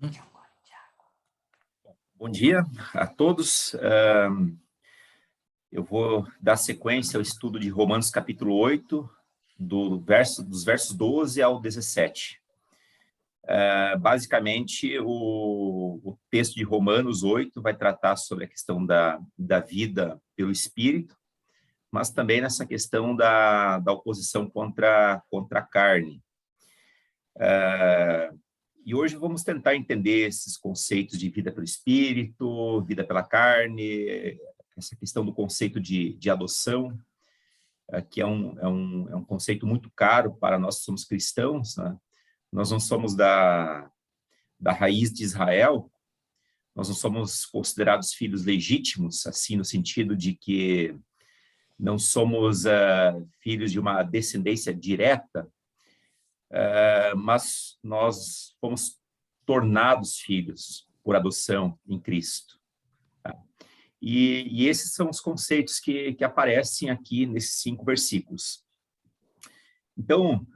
Bom dia a todos. Eu vou dar sequência ao estudo de Romanos capítulo 8, dos versos 12 ao 17. Basicamente, o texto de Romanos 8 vai tratar sobre a questão da vida pelo Espírito, mas também nessa questão da oposição contra a carne. E hoje vamos tentar entender esses conceitos de vida pelo Espírito, vida pela carne, essa questão do conceito de adoção, que é um conceito muito caro para nós que somos cristãos, né? Nós não somos da raiz de Israel, nós não somos considerados filhos legítimos, assim, no sentido de que não somos filhos de uma descendência direta, mas nós fomos tornados filhos por adoção em Cristo. Tá? E esses são os conceitos que aparecem aqui nesses 5 versículos. Então,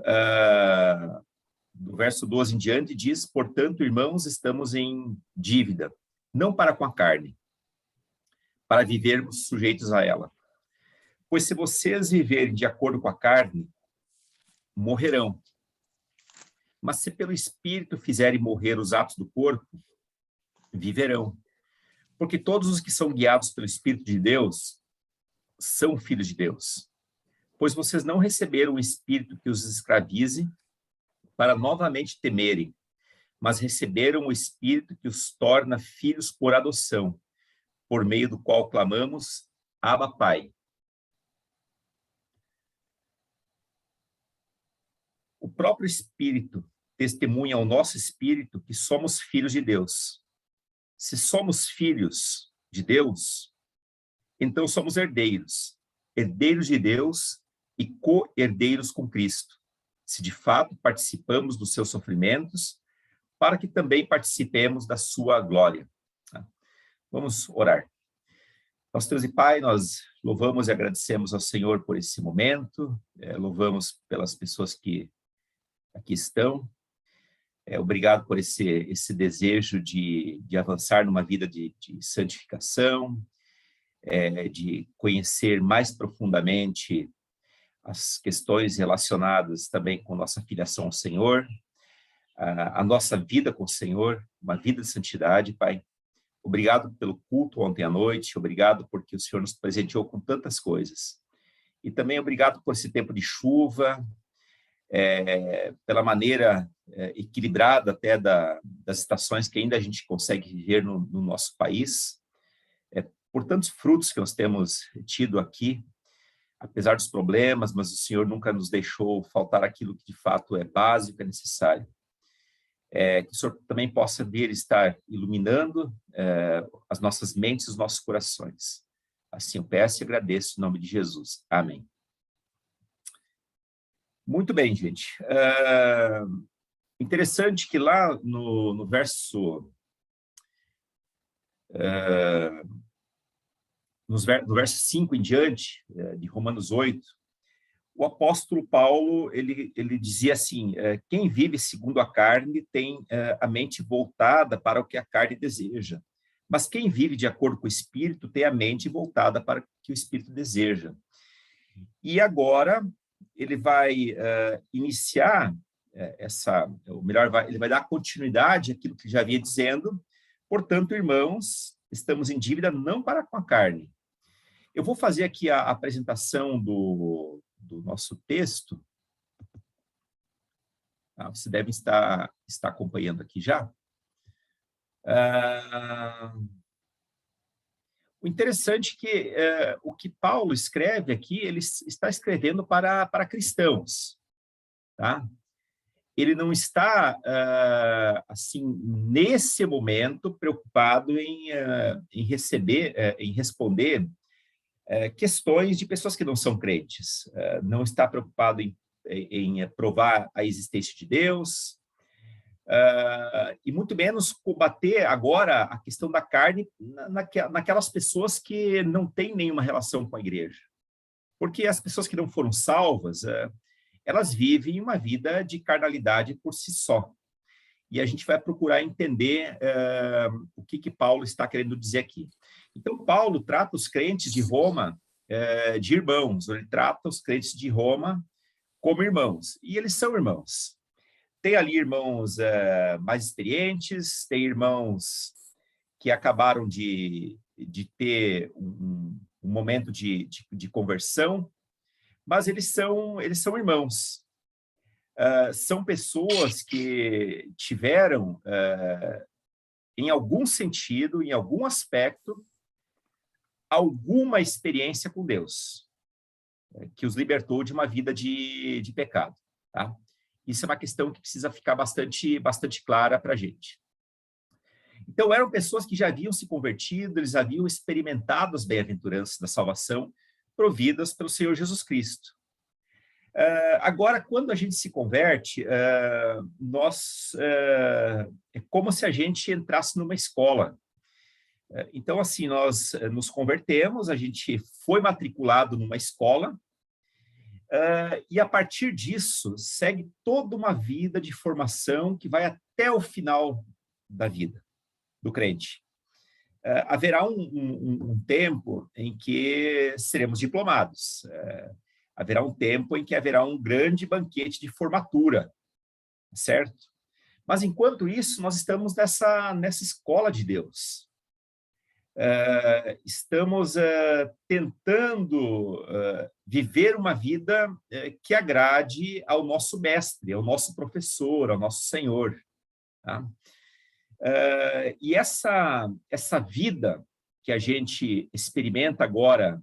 do verso 12 em diante, diz: portanto, irmãos, estamos em dívida, não para com a carne, para vivermos sujeitos a ela. Pois se vocês viverem de acordo com a carne, morrerão. Mas se pelo Espírito fizerem morrer os atos do corpo, viverão. Porque todos os que são guiados pelo Espírito de Deus são filhos de Deus. Pois vocês não receberam o Espírito que os escravize para novamente temerem, mas receberam o Espírito que os torna filhos por adoção, por meio do qual clamamos, Abba, Pai. O próprio Espírito testemunha ao nosso espírito que somos filhos de Deus. Se somos filhos de Deus, então somos herdeiros, herdeiros de Deus e co-herdeiros com Cristo, se de fato participamos dos seus sofrimentos, para que também participemos da sua glória. Vamos orar. Nosso Deus e Pai, nós louvamos e agradecemos ao Senhor por esse momento, louvamos pelas pessoas que aqui estão. Obrigado por esse desejo de avançar numa vida de santificação, de conhecer mais profundamente as questões relacionadas também com nossa filiação ao Senhor, a nossa vida com o Senhor, uma vida de santidade, Pai. Obrigado pelo culto ontem à noite, obrigado porque o Senhor nos presenteou com tantas coisas. E também obrigado por esse tempo de chuva, pela maneira equilibrada até das estações que ainda a gente consegue viver no nosso país, por tantos frutos que nós temos tido aqui, apesar dos problemas, mas o Senhor nunca nos deixou faltar aquilo que de fato é básico, é necessário. Que o Senhor também possa vir estar iluminando as nossas mentes e os nossos corações. Assim eu peço e agradeço em nome de Jesus. Amém. Muito bem, gente. Interessante que lá no verso... do verso 5 em diante, de Romanos 8, o apóstolo Paulo, ele dizia assim, quem vive segundo a carne tem a mente voltada para o que a carne deseja, mas quem vive de acordo com o Espírito tem a mente voltada para o que o Espírito deseja. E agora ele vai iniciar ele vai dar continuidade àquilo que já vinha dizendo. Portanto, irmãos, estamos em dívida não para com a carne. Eu vou fazer aqui a apresentação do nosso texto. Você deve estar acompanhando aqui já. O interessante é que o que Paulo escreve aqui, ele está escrevendo para cristãos, tá? Ele não está, assim, nesse momento, preocupado em responder questões de pessoas que não são crentes. Não está preocupado em provar a existência de Deus, e muito menos combater agora a questão da carne naquelas pessoas que não têm nenhuma relação com a igreja. Porque as pessoas que não foram salvas, elas vivem uma vida de carnalidade por si só. e a gente vai procurar entender o que Paulo está querendo dizer aqui. Então, Paulo trata os crentes de Roma de irmãos, ele trata os crentes de Roma como irmãos, e eles são irmãos. Tem ali irmãos mais experientes, tem irmãos que acabaram de ter um momento de conversão, mas eles são irmãos. São pessoas que tiveram, em algum sentido, em algum aspecto, alguma experiência com Deus, que os libertou de uma vida de pecado. Tá? Isso é uma questão que precisa ficar bastante clara para a gente. Então, eram pessoas que já haviam se convertido, eles haviam experimentado as bem-aventuranças da salvação providas pelo Senhor Jesus Cristo. Agora, quando a gente se converte, é como se a gente entrasse numa escola. Então, assim, nós nos convertemos, a gente foi matriculado numa escola, e a partir disso, segue toda uma vida de formação que vai até o final da vida do crente. Haverá um tempo em que seremos diplomados. Haverá um tempo em que haverá um grande banquete de formatura, certo? Mas, enquanto isso, nós estamos nessa escola de Deus. Estamos tentando viver uma vida que agrade ao nosso mestre, ao nosso professor, ao nosso Senhor. Tá? E essa vida que a gente experimenta agora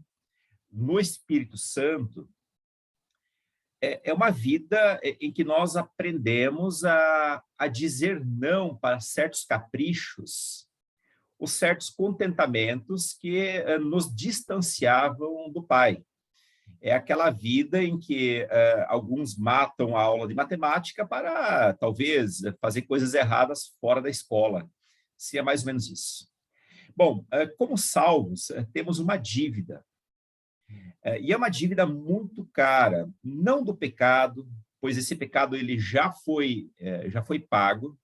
no Espírito Santo é uma vida em que nós aprendemos a dizer não para certos caprichos, os certos contentamentos que nos distanciavam do Pai. É aquela vida em que alguns matam a aula de matemática para, talvez, fazer coisas erradas fora da escola. Se é mais ou menos isso. Bom, como salvos, temos uma dívida. E é uma dívida muito cara, não do pecado, pois esse pecado ele já foi pago.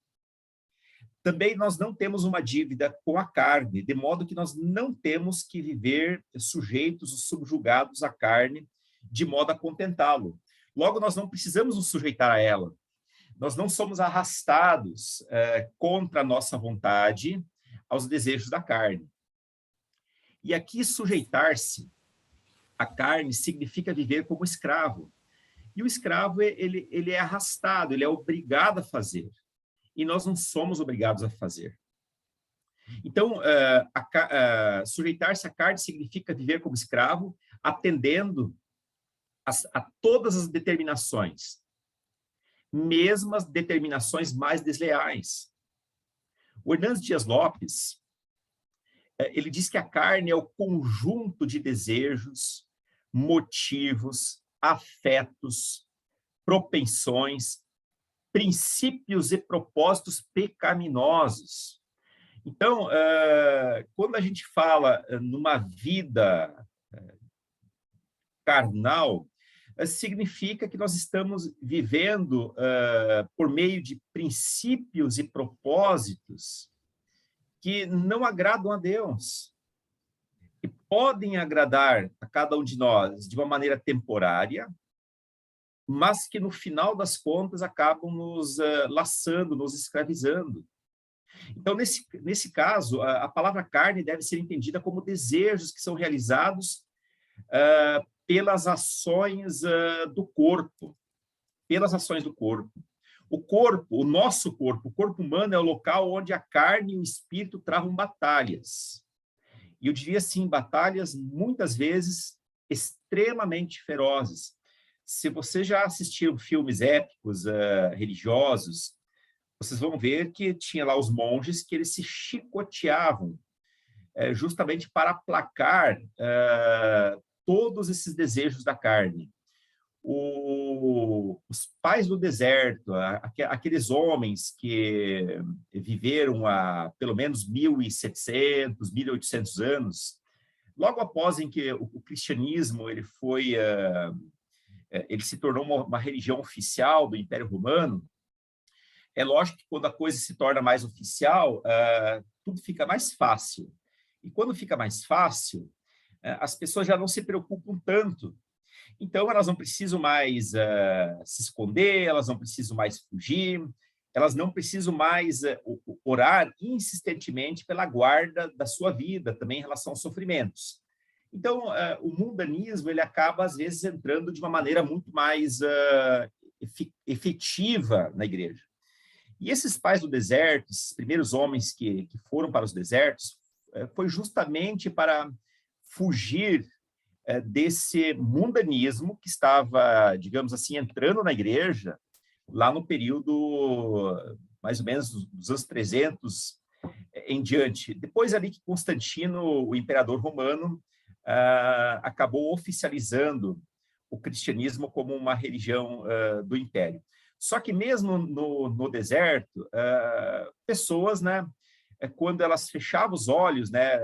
Também nós não temos uma dívida com a carne, de modo que nós não temos que viver sujeitos ou subjugados à carne, de modo a contentá-lo. Logo, nós não precisamos nos sujeitar a ela. Nós não somos arrastados contra a nossa vontade aos desejos da carne. E aqui, sujeitar-se à carne significa viver como escravo. E o escravo, ele é arrastado, ele é obrigado a fazer. E nós não somos obrigados a fazer. Então, sujeitar-se à carne significa viver como escravo, atendendo a todas as determinações, mesmo as determinações mais desleais. O Hernandes Dias Lopes, ele diz que a carne é o conjunto de desejos, motivos, afetos, propensões, princípios e propósitos pecaminosos. Então, quando a gente fala numa vida carnal, significa que nós estamos vivendo por meio de princípios e propósitos que não agradam a Deus, que podem agradar a cada um de nós de uma maneira temporária, mas que no final das contas acabam nos laçando, nos escravizando. Então, nesse caso, a palavra carne deve ser entendida como desejos que são realizados pelas ações do corpo, pelas ações do corpo. O corpo, o nosso corpo, o corpo humano é o local onde a carne e o espírito travam batalhas. E eu diria assim, batalhas muitas vezes extremamente ferozes. Se você já assistiu filmes épicos, religiosos, vocês vão ver que tinha lá os monges que eles se chicoteavam justamente para aplacar todos esses desejos da carne. Os pais do deserto, aqueles homens que viveram há pelo menos 1.700, 1.800 anos, logo após em que o cristianismo ele se tornou uma religião oficial do Império Romano, É lógico que quando a coisa se torna mais oficial, tudo fica mais fácil. E quando fica mais fácil, as pessoas já não se preocupam tanto. Então, elas não precisam mais se esconder, elas não precisam mais fugir, elas não precisam mais orar insistentemente pela guarda da sua vida, também em relação aos sofrimentos. Então, o mundanismo ele acaba, às vezes, entrando de uma maneira muito mais efetiva na igreja. E esses pais do deserto, esses primeiros homens que foram para os desertos, foi justamente para fugir desse mundanismo que estava, digamos assim, entrando na igreja lá no período mais ou menos dos anos 300 em diante. Depois ali que Constantino, o imperador romano, acabou oficializando o cristianismo como uma religião do império. Só que mesmo no deserto, pessoas, né, quando elas fechavam os olhos, né,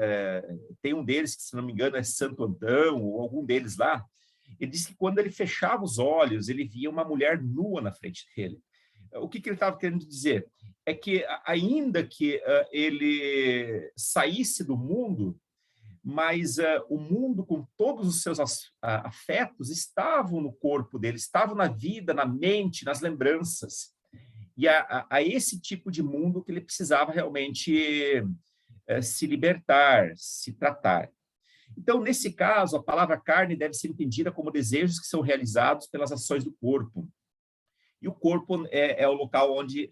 tem um deles que, se não me engano, é Santo Antão, ou algum deles lá, ele disse que quando ele fechava os olhos, ele via uma mulher nua na frente dele. O que ele estava querendo dizer? É que, ainda que ele saísse do mundo, mas o mundo, com todos os seus afetos, estavam no corpo dele, estavam na vida, na mente, nas lembranças. E a esse tipo de mundo que ele precisava realmente se libertar, se tratar. Então, nesse caso, a palavra carne deve ser entendida como desejos que são realizados pelas ações do corpo. E o corpo é o local onde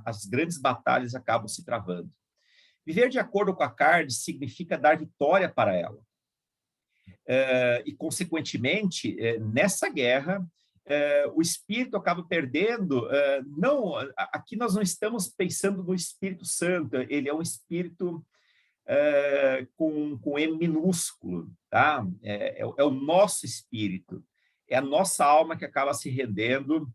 as grandes batalhas acabam se travando. Viver de acordo com a carne significa dar vitória para ela. E, consequentemente, nessa guerra, o espírito acaba perdendo. Não, aqui nós não estamos pensando no Espírito Santo, ele é um espírito com M minúsculo, tá? É o nosso espírito, é a nossa alma que acaba se rendendo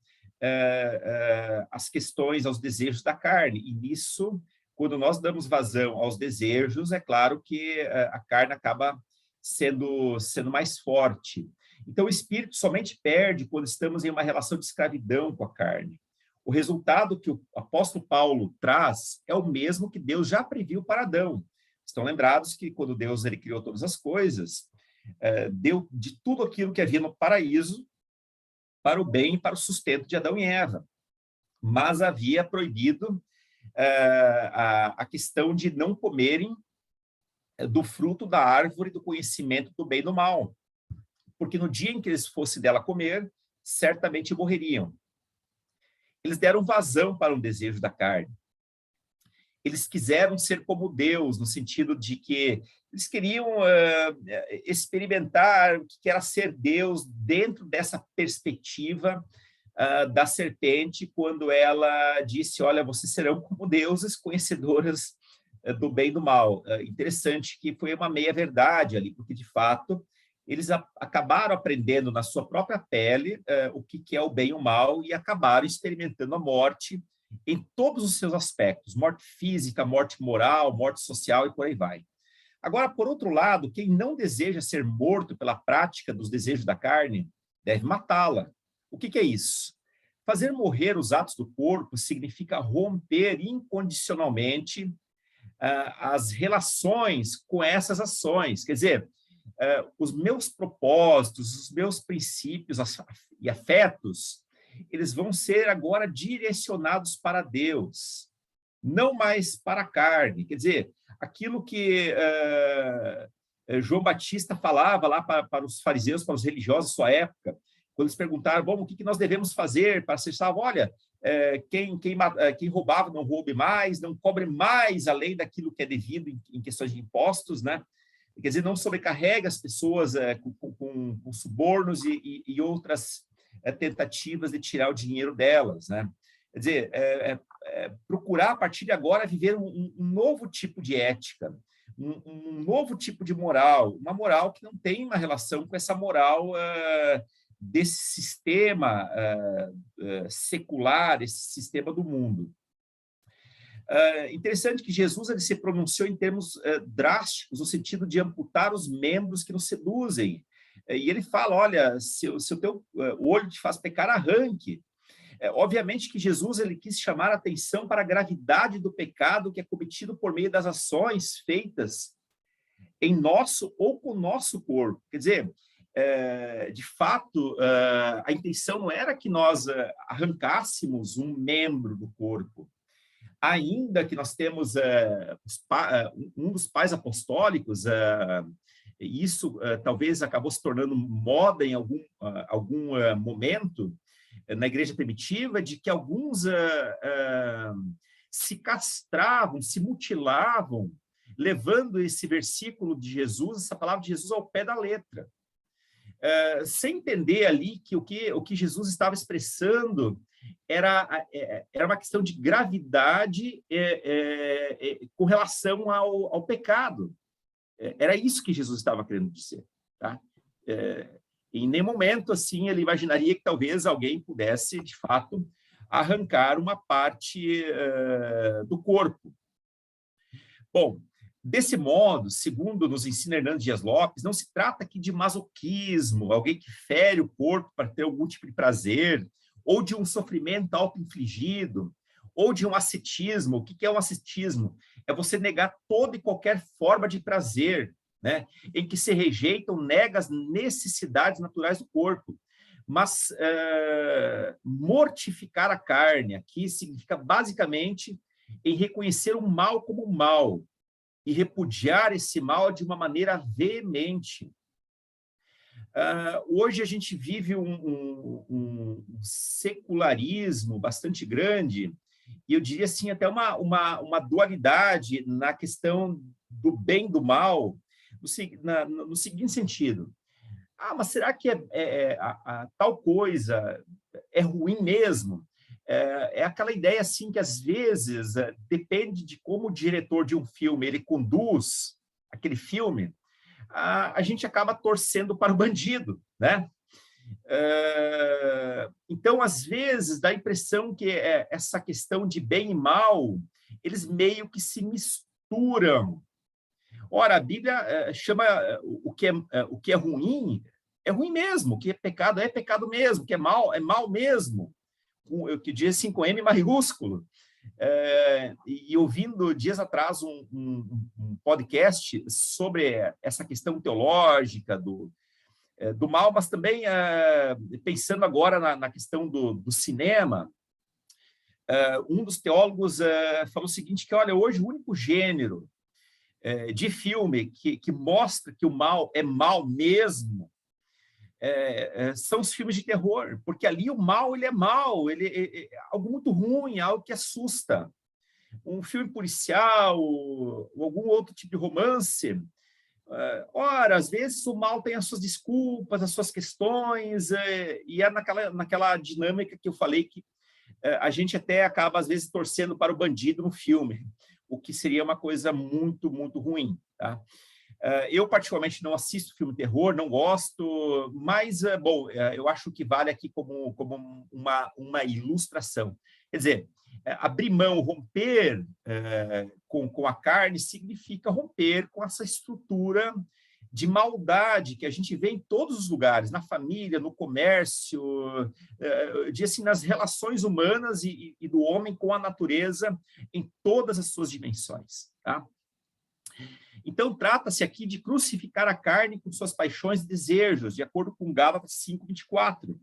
às questões, aos desejos da carne, e nisso, quando nós damos vazão aos desejos, é claro que a carne acaba sendo mais forte. Então, o espírito somente perde quando estamos em uma relação de escravidão com a carne. O resultado que o apóstolo Paulo traz é o mesmo que Deus já previu para Adão. Estão lembrados que quando Deus ele criou todas as coisas, deu de tudo aquilo que havia no paraíso para o bem e para o sustento de Adão e Eva. Mas havia proibido a questão de não comerem do fruto da árvore do conhecimento do bem e do mal, porque no dia em que eles fossem dela comer, certamente morreriam. Eles deram vazão para um desejo da carne. Eles quiseram ser como Deus, no sentido de que eles queriam experimentar o que era ser Deus dentro dessa perspectiva da serpente, quando ela disse, olha, vocês serão como deuses, conhecedoras do bem e do mal. Interessante que foi uma meia-verdade ali, porque, de fato, eles acabaram aprendendo na sua própria pele o que é o bem e o mal e acabaram experimentando a morte em todos os seus aspectos, morte física, morte moral, morte social e por aí vai. Agora, por outro lado, quem não deseja ser morto pela prática dos desejos da carne, deve matá-la. O que é isso? Fazer morrer os atos do corpo significa romper incondicionalmente as relações com essas ações. Quer dizer, os meus propósitos, os meus princípios e afetos, eles vão ser agora direcionados para Deus, não mais para a carne. Quer dizer, aquilo que João Batista falava lá para os fariseus, para os religiosos da sua época, quando eles perguntaram, bom, o que nós devemos fazer para ser salvo? Olha, quem roubava não roube mais, não cobre mais além daquilo que é devido em questões de impostos, né? Quer dizer, não sobrecarrega as pessoas com subornos e outras tentativas de tirar o dinheiro delas, né? Quer dizer, procurar a partir de agora viver um novo tipo de ética, um novo tipo de moral, uma moral que não tem uma relação com essa moral desse sistema secular, esse sistema do mundo. Interessante que Jesus ele se pronunciou em termos drásticos, no sentido de amputar os membros que nos seduzem. E ele fala, olha, se o teu olho te faz pecar, arranque. Obviamente que Jesus ele quis chamar a atenção para a gravidade do pecado que é cometido por meio das ações feitas em nosso ou com o nosso corpo. Quer dizer, de fato, a intenção não era que nós arrancássemos um membro do corpo, ainda que nós temos um dos pais apostólicos, isso talvez acabou se tornando moda em algum momento na igreja primitiva, de que alguns se castravam, se mutilavam, levando esse versículo de Jesus, essa palavra de Jesus ao pé da letra. Sem entender ali que o que Jesus estava expressando era uma questão de gravidade com relação ao pecado. Era isso que Jesus estava querendo dizer. Tá? Em nenhum momento assim ele imaginaria que talvez alguém pudesse, de fato, arrancar uma parte do corpo. Bom, desse modo, segundo nos ensina Hernando Dias Lopes, não se trata aqui de masoquismo, alguém que fere o corpo para ter algum tipo de prazer, ou de um sofrimento auto-infligido, ou de um ascetismo. O que é um ascetismo? É você negar toda e qualquer forma de prazer, né? Em que se rejeitam, nega as necessidades naturais do corpo. Mas mortificar a carne aqui significa basicamente em reconhecer o mal como mal e repudiar esse mal de uma maneira veemente. Hoje a gente vive um secularismo bastante grande, e eu diria assim, até uma dualidade na questão do bem e do mal, no seguinte sentido: mas será que tal coisa é ruim mesmo? É aquela ideia assim que às vezes depende de como o diretor de um filme ele conduz aquele filme, a gente acaba torcendo para o bandido, né? Então, às vezes, dá a impressão que essa questão de bem e mal, eles meio que se misturam. Ora, a Bíblia chama o que é ruim mesmo, o que é pecado mesmo, o que é mal mesmo, que diz assim com M maiúsculo. E ouvindo dias atrás um podcast sobre essa questão teológica do mal, mas também pensando agora na questão do cinema, um dos teólogos falou o seguinte, que olha, hoje o único gênero de filme que mostra que o mal é mal mesmo são os filmes de terror, porque ali o mal ele é mal, ele é algo muito ruim, algo que assusta. Um filme policial, ou algum outro tipo de romance, ora, às vezes o mal tem as suas desculpas, as suas questões, e é naquela dinâmica que eu falei que a gente até acaba, às vezes, torcendo para o bandido no filme, o que seria uma coisa muito, muito ruim. Tá? Eu, particularmente, não assisto filme terror, não gosto, mas, bom, eu acho que vale aqui como uma ilustração. Quer dizer, abrir mão, romper com a carne, significa romper com essa estrutura de maldade que a gente vê em todos os lugares, na família, no comércio, assim, nas relações humanas e do homem com a natureza em todas as suas dimensões. Tá? Então, trata-se aqui de crucificar a carne com suas paixões e desejos, de acordo com Gálatas 5:24.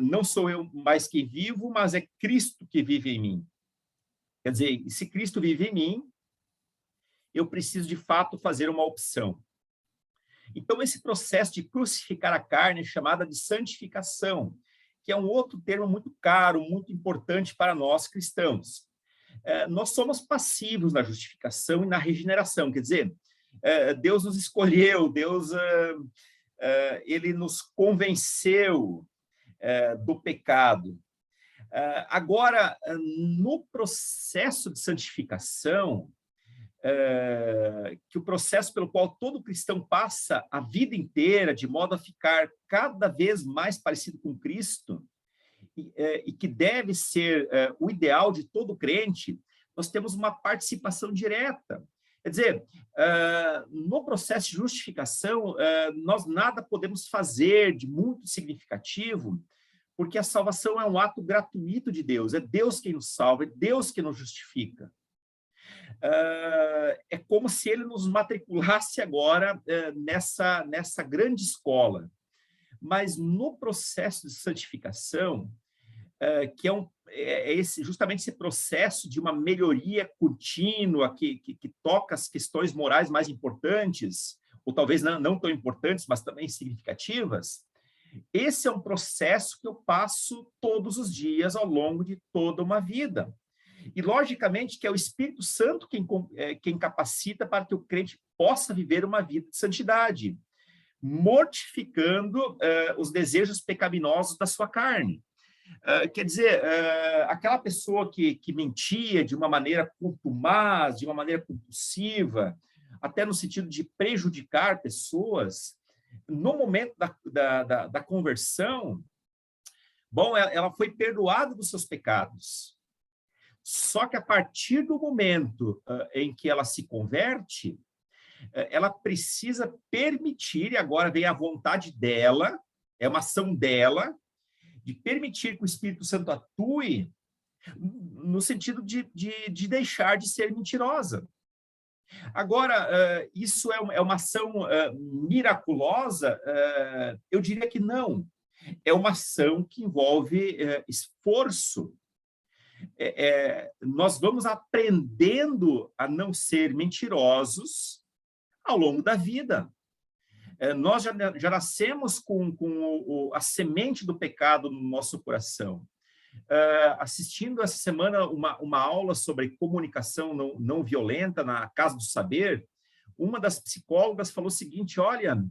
Não sou eu mais quem vivo, mas é Cristo que vive em mim. Quer dizer, se Cristo vive em mim, eu preciso, de fato, fazer uma opção. Então, esse processo de crucificar a carne é chamada de santificação, que é um outro termo muito caro, muito importante para nós cristãos. Nós somos passivos na justificação e na regeneração, quer dizer, Deus nos escolheu, Deus ele nos convenceu do pecado. Agora, no processo de santificação, que o processo pelo qual todo cristão passa a vida inteira, de modo a ficar cada vez mais parecido com Cristo, e que deve ser o ideal de todo crente, nós temos uma participação direta. Quer dizer, no processo de justificação, nós nada podemos fazer de muito significativo, porque a salvação é um ato gratuito de Deus, é Deus quem nos salva, é Deus que nos justifica. É como se ele nos matriculasse agora nessa grande escola. Mas no processo de santificação, que é justamente esse processo de uma melhoria contínua que toca as questões morais mais importantes, ou talvez não tão importantes, mas também significativas, esse é um processo que eu passo todos os dias ao longo de toda uma vida. E, logicamente, que é o Espírito Santo quem capacita para que o crente possa viver uma vida de santidade, mortificando os desejos pecaminosos da sua carne. Quer dizer, aquela pessoa que mentia de uma maneira contumaz, de uma maneira compulsiva, até no sentido de prejudicar pessoas, no momento da conversão, bom, ela foi perdoada dos seus pecados. Só que a partir do momento em que ela se converte, ela precisa permitir, e agora vem a vontade dela, é uma ação dela, de permitir que o Espírito Santo atue no sentido de deixar de ser mentirosa. Agora, isso é uma ação miraculosa? Eu diria que não. É uma ação que envolve esforço. Nós vamos aprendendo a não ser mentirosos ao longo da vida. Nós já nascemos com a semente do pecado no nosso coração. Assistindo essa semana uma aula sobre comunicação não violenta na Casa do Saber, uma das psicólogas falou o seguinte: olha,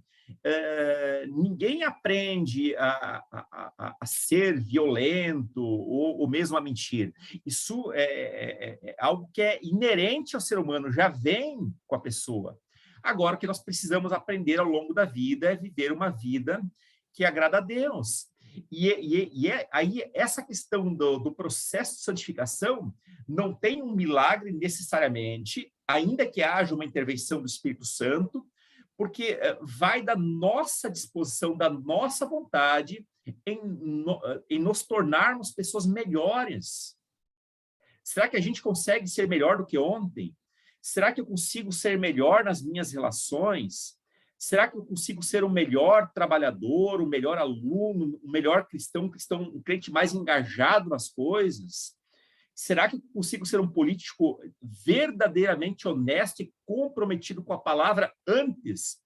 ninguém aprende a ser violento ou mesmo a mentir. Isso é algo que é inerente ao ser humano, já vem com a pessoa. Agora, o que nós precisamos aprender ao longo da vida é viver uma vida que agrada a Deus. Aí, essa questão do processo de santificação não tem um milagre necessariamente, ainda que haja uma intervenção do Espírito Santo, porque vai da nossa disposição, da nossa vontade em nos tornarmos pessoas melhores. Será que a gente consegue ser melhor do que ontem? Será que eu consigo ser melhor nas minhas relações? Será que eu consigo ser um melhor trabalhador, um melhor aluno, um melhor cristão, um crente mais engajado nas coisas? Será que eu consigo ser um político verdadeiramente honesto e comprometido com a palavra antes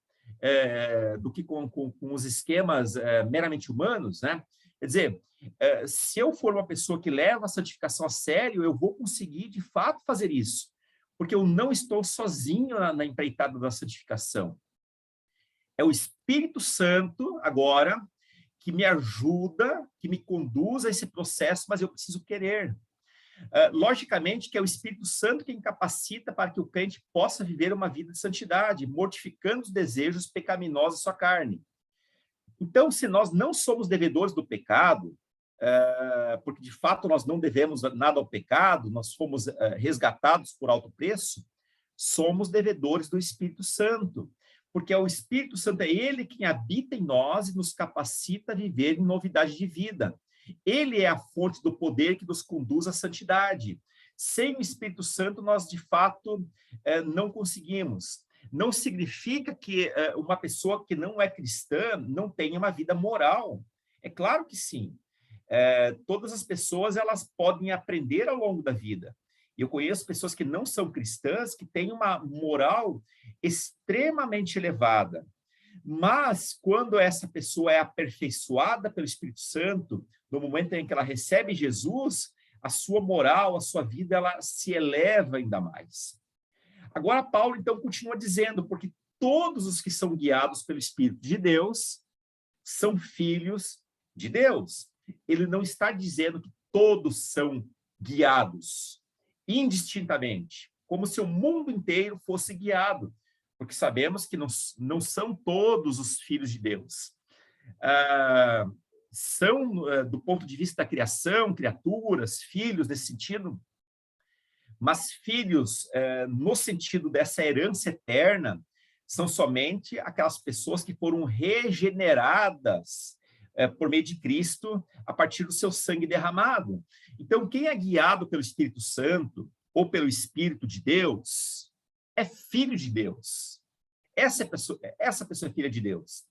do que com os esquemas meramente humanos, né? Quer dizer, se eu for uma pessoa que leva a santificação a sério, eu vou conseguir, de fato, fazer isso, porque eu não estou sozinho na empreitada da santificação. É o Espírito Santo, agora, que me ajuda, que me conduz a esse processo, mas eu preciso querer. Logicamente que é o Espírito Santo quem capacita para que o crente possa viver uma vida de santidade, mortificando os desejos pecaminosos da sua carne. Então, se nós não somos devedores do pecado, porque de fato nós não devemos nada ao pecado, nós fomos resgatados por alto preço, somos devedores do Espírito Santo, porque é o Espírito Santo, é ele quem habita em nós e nos capacita a viver em novidade de vida. Ele é a fonte do poder que nos conduz à santidade. Sem o Espírito Santo, nós, de fato, não conseguimos. Não significa que uma pessoa que não é cristã não tenha uma vida moral. É claro que sim. Todas as pessoas elas podem aprender ao longo da vida. Eu conheço pessoas que não são cristãs, que têm uma moral extremamente elevada. Mas, quando essa pessoa é aperfeiçoada pelo Espírito Santo, no momento em que ela recebe Jesus, a sua moral, a sua vida, ela se eleva ainda mais. Agora, Paulo, então, continua dizendo, porque todos os que são guiados pelo Espírito de Deus são filhos de Deus. Ele não está dizendo que todos são guiados indistintamente, como se o mundo inteiro fosse guiado, porque sabemos que não são todos os filhos de Deus. São, do ponto de vista da criação, criaturas, filhos nesse sentido, mas filhos, no sentido dessa herança eterna, são somente aquelas pessoas que foram regeneradas por meio de Cristo, a partir do seu sangue derramado. Então, quem é guiado pelo Espírito Santo ou pelo Espírito de Deus é filho de Deus. Essa pessoa é filha de Deus.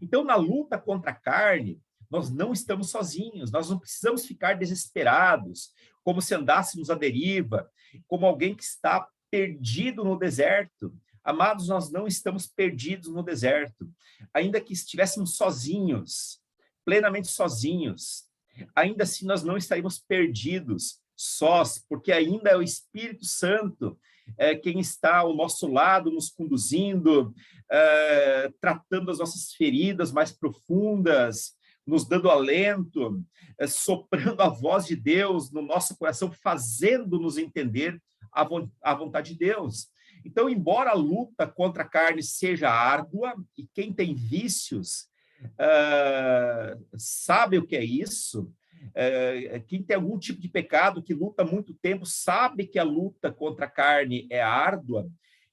Então, na luta contra a carne, nós não estamos sozinhos, nós não precisamos ficar desesperados, como se andássemos à deriva, como alguém que está perdido no deserto. Amados, nós não estamos perdidos no deserto. Ainda que estivéssemos sozinhos, plenamente sozinhos, ainda assim nós não estaríamos perdidos, sós, porque ainda é o Espírito Santo quem está ao nosso lado, nos conduzindo, tratando as nossas feridas mais profundas, nos dando alento, soprando a voz de Deus no nosso coração, fazendo-nos entender a vontade de Deus. Então, embora a luta contra a carne seja árdua, e quem tem vícios sabe o que é isso, quem tem algum tipo de pecado que luta há muito tempo sabe que a luta contra a carne é árdua,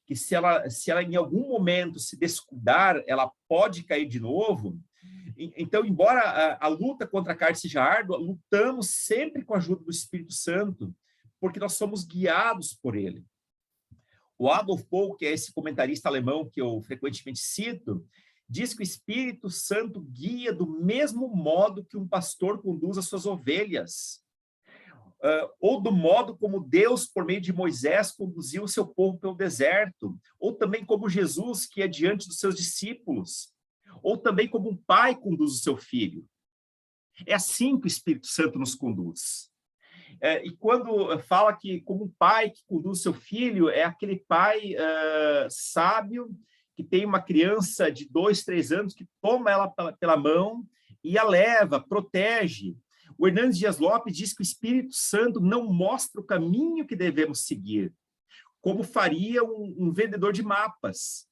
que se ela em algum momento se descuidar, ela pode cair de novo. Então, embora a luta contra a carne seja árdua, lutamos sempre com a ajuda do Espírito Santo, porque nós somos guiados por ele. O Adolf Pohl, que é esse comentarista alemão que eu frequentemente cito, diz que o Espírito Santo guia do mesmo modo que um pastor conduz as suas ovelhas, ou do modo como Deus, por meio de Moisés, conduziu o seu povo pelo deserto, ou também como Jesus, que é diante dos seus discípulos, ou também como um pai conduz o seu filho. É assim que o Espírito Santo nos conduz. E quando fala que como um pai que conduz o seu filho, é aquele pai sábio, que tem uma criança de 2, 3 anos, que toma ela pela mão e a leva, protege. O Hernandes Dias Lopes diz que o Espírito Santo não mostra o caminho que devemos seguir, como faria um vendedor de mapas,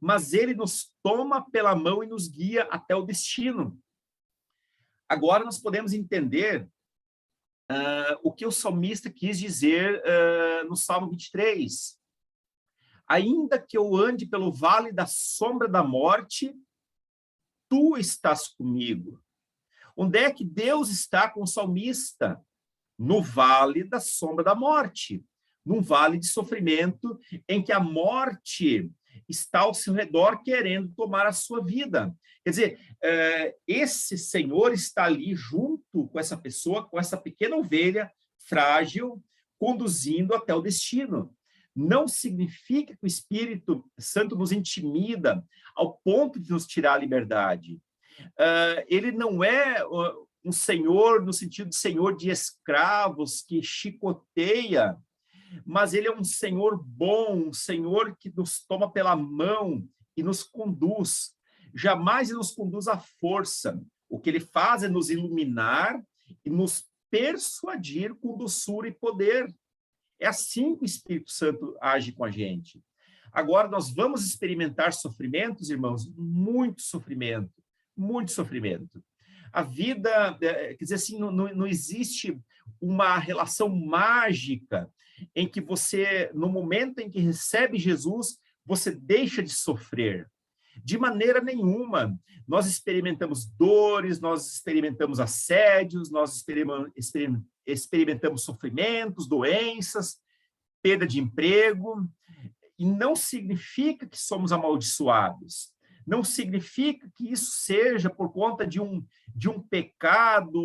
mas ele nos toma pela mão e nos guia até o destino. Agora nós podemos entender o que o salmista quis dizer no Salmo 23. Ainda que eu ande pelo vale da sombra da morte, tu estás comigo. Onde é que Deus está com o salmista? No vale da sombra da morte, num vale de sofrimento em que a morte está ao seu redor querendo tomar a sua vida. Quer dizer, esse Senhor está ali junto com essa pessoa, com essa pequena ovelha frágil, conduzindo até o destino. Não significa que o Espírito Santo nos intimida ao ponto de nos tirar a liberdade. Ele não é um senhor no sentido de senhor de escravos que chicoteia, mas ele é um senhor bom, um senhor que nos toma pela mão e nos conduz. Jamais ele nos conduz à força. O que ele faz é nos iluminar e nos persuadir com doçura e poder. É assim que o Espírito Santo age com a gente. Agora, nós vamos experimentar sofrimentos, irmãos, muito sofrimento, muito sofrimento. A vida, quer dizer assim, não existe uma relação mágica em que você, no momento em que recebe Jesus, você deixa de sofrer. De maneira nenhuma. Nós experimentamos dores, nós experimentamos assédios, nós experimentamos sofrimentos, doenças, perda de emprego, e não significa que somos amaldiçoados. Não significa que isso seja por conta de um pecado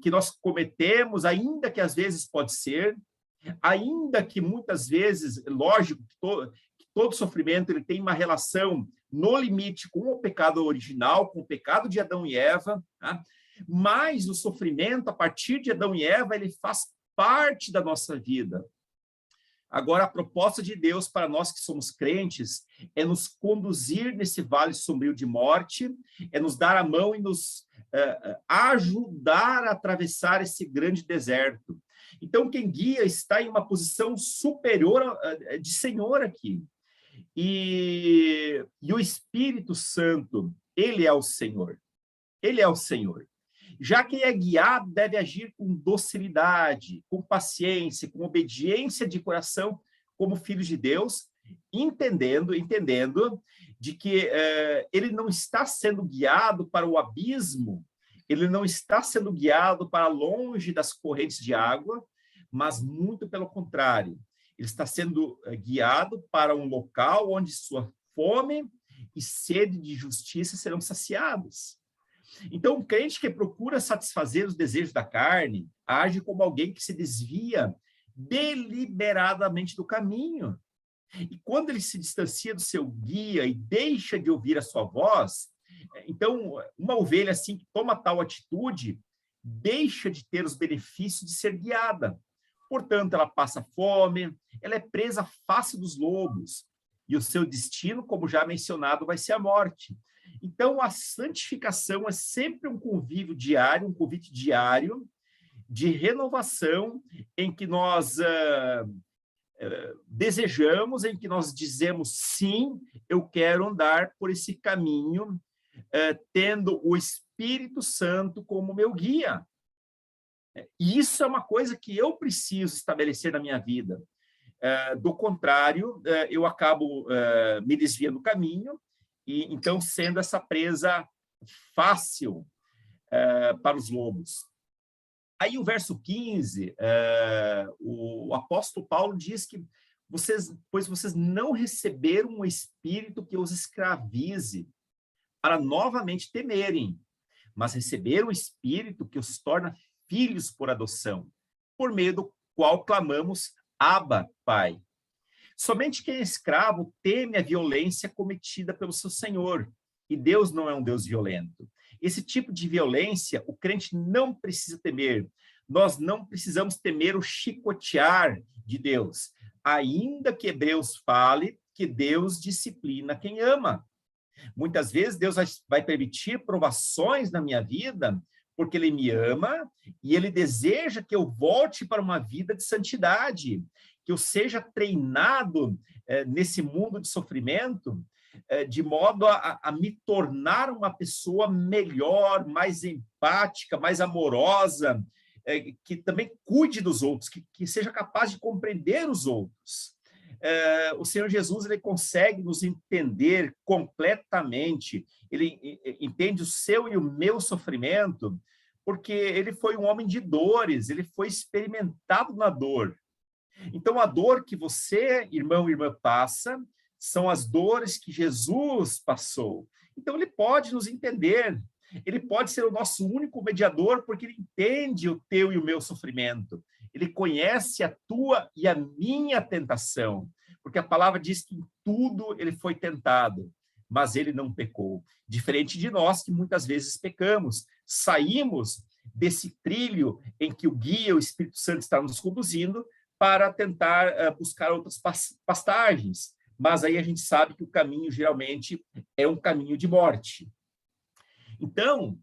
que nós cometemos, ainda que às vezes pode ser, ainda que muitas vezes, lógico, que todo sofrimento ele tem uma relação no limite com o pecado original, com o pecado de Adão e Eva, tá? Mas o sofrimento, a partir de Adão e Eva, ele faz parte da nossa vida. Agora, a proposta de Deus para nós que somos crentes é nos conduzir nesse vale sombrio de morte, é nos dar a mão e nos ajudar a atravessar esse grande deserto. Então, quem guia está em uma posição superior de Senhor aqui. E o Espírito Santo, ele é o Senhor. Ele é o Senhor. Já quem é guiado deve agir com docilidade, com paciência, com obediência de coração, como filhos de Deus, entendendo de que ele não está sendo guiado para o abismo, ele não está sendo guiado para longe das correntes de água, mas muito pelo contrário, ele está sendo guiado para um local onde sua fome e sede de justiça serão saciados. Então, um crente que procura satisfazer os desejos da carne age como alguém que se desvia deliberadamente do caminho. E quando ele se distancia do seu guia e deixa de ouvir a sua voz, então, uma ovelha assim que toma tal atitude, deixa de ter os benefícios de ser guiada. Portanto, ela passa fome, ela é presa à face dos lobos, e o seu destino, como já mencionado, vai ser a morte. Então, a santificação é sempre um convívio diário, um convite diário de renovação, em que nós desejamos, em que nós dizemos, sim, eu quero andar por esse caminho, tendo o Espírito Santo como meu guia. E isso é uma coisa que eu preciso estabelecer na minha vida. Do contrário, eu acabo me desviando do caminho, e então sendo essa presa fácil para os lobos. Aí o verso 15, o apóstolo Paulo diz que pois vocês não receberam um espírito que os escravize para novamente temerem, mas receberam um espírito que os torna filhos por adoção, por meio do qual clamamos, Abba, Pai. Somente quem é escravo teme a violência cometida pelo seu senhor, e Deus não é um Deus violento. Esse tipo de violência, o crente não precisa temer. Nós não precisamos temer o chicotear de Deus, ainda que Hebreus fale que Deus disciplina quem ama. Muitas vezes Deus vai permitir provações na minha vida, porque Ele me ama e Ele deseja que eu volte para uma vida de santidade, que eu seja treinado nesse mundo de sofrimento, de modo a me tornar uma pessoa melhor, mais empática, mais amorosa, que também cuide dos outros, que seja capaz de compreender os outros. O Senhor Jesus, ele consegue nos entender completamente, ele entende o seu e o meu sofrimento, porque ele foi um homem de dores, ele foi experimentado na dor. Então, a dor que você, irmão e irmã, passa, são as dores que Jesus passou. Então, ele pode nos entender, ele pode ser o nosso único mediador, porque ele entende o teu e o meu sofrimento. Ele conhece a tua e a minha tentação, porque a palavra diz que em tudo ele foi tentado, mas ele não pecou. Diferente de nós, que muitas vezes pecamos, saímos desse trilho em que o guia, o Espírito Santo, está nos conduzindo para tentar buscar outras pastagens. Mas aí a gente sabe que o caminho, geralmente, é um caminho de morte. Então,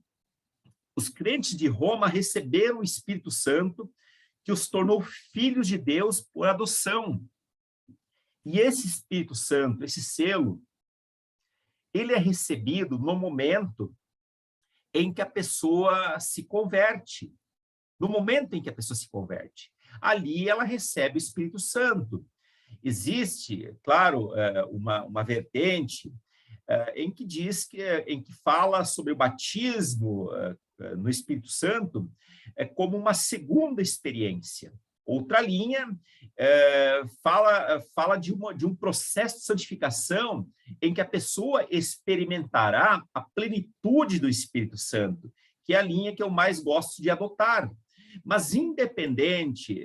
os crentes de Roma receberam o Espírito Santo, que os tornou filhos de Deus por adoção. E esse Espírito Santo, esse selo, ele é recebido no momento em que a pessoa se converte. No momento em que a pessoa se converte. Ali ela recebe o Espírito Santo. Existe, claro, uma vertente em que diz em que fala sobre o batismo no Espírito Santo como uma segunda experiência. Outra linha fala de um processo de santificação em que a pessoa experimentará a plenitude do Espírito Santo, que é a linha que eu mais gosto de adotar. Mas, independente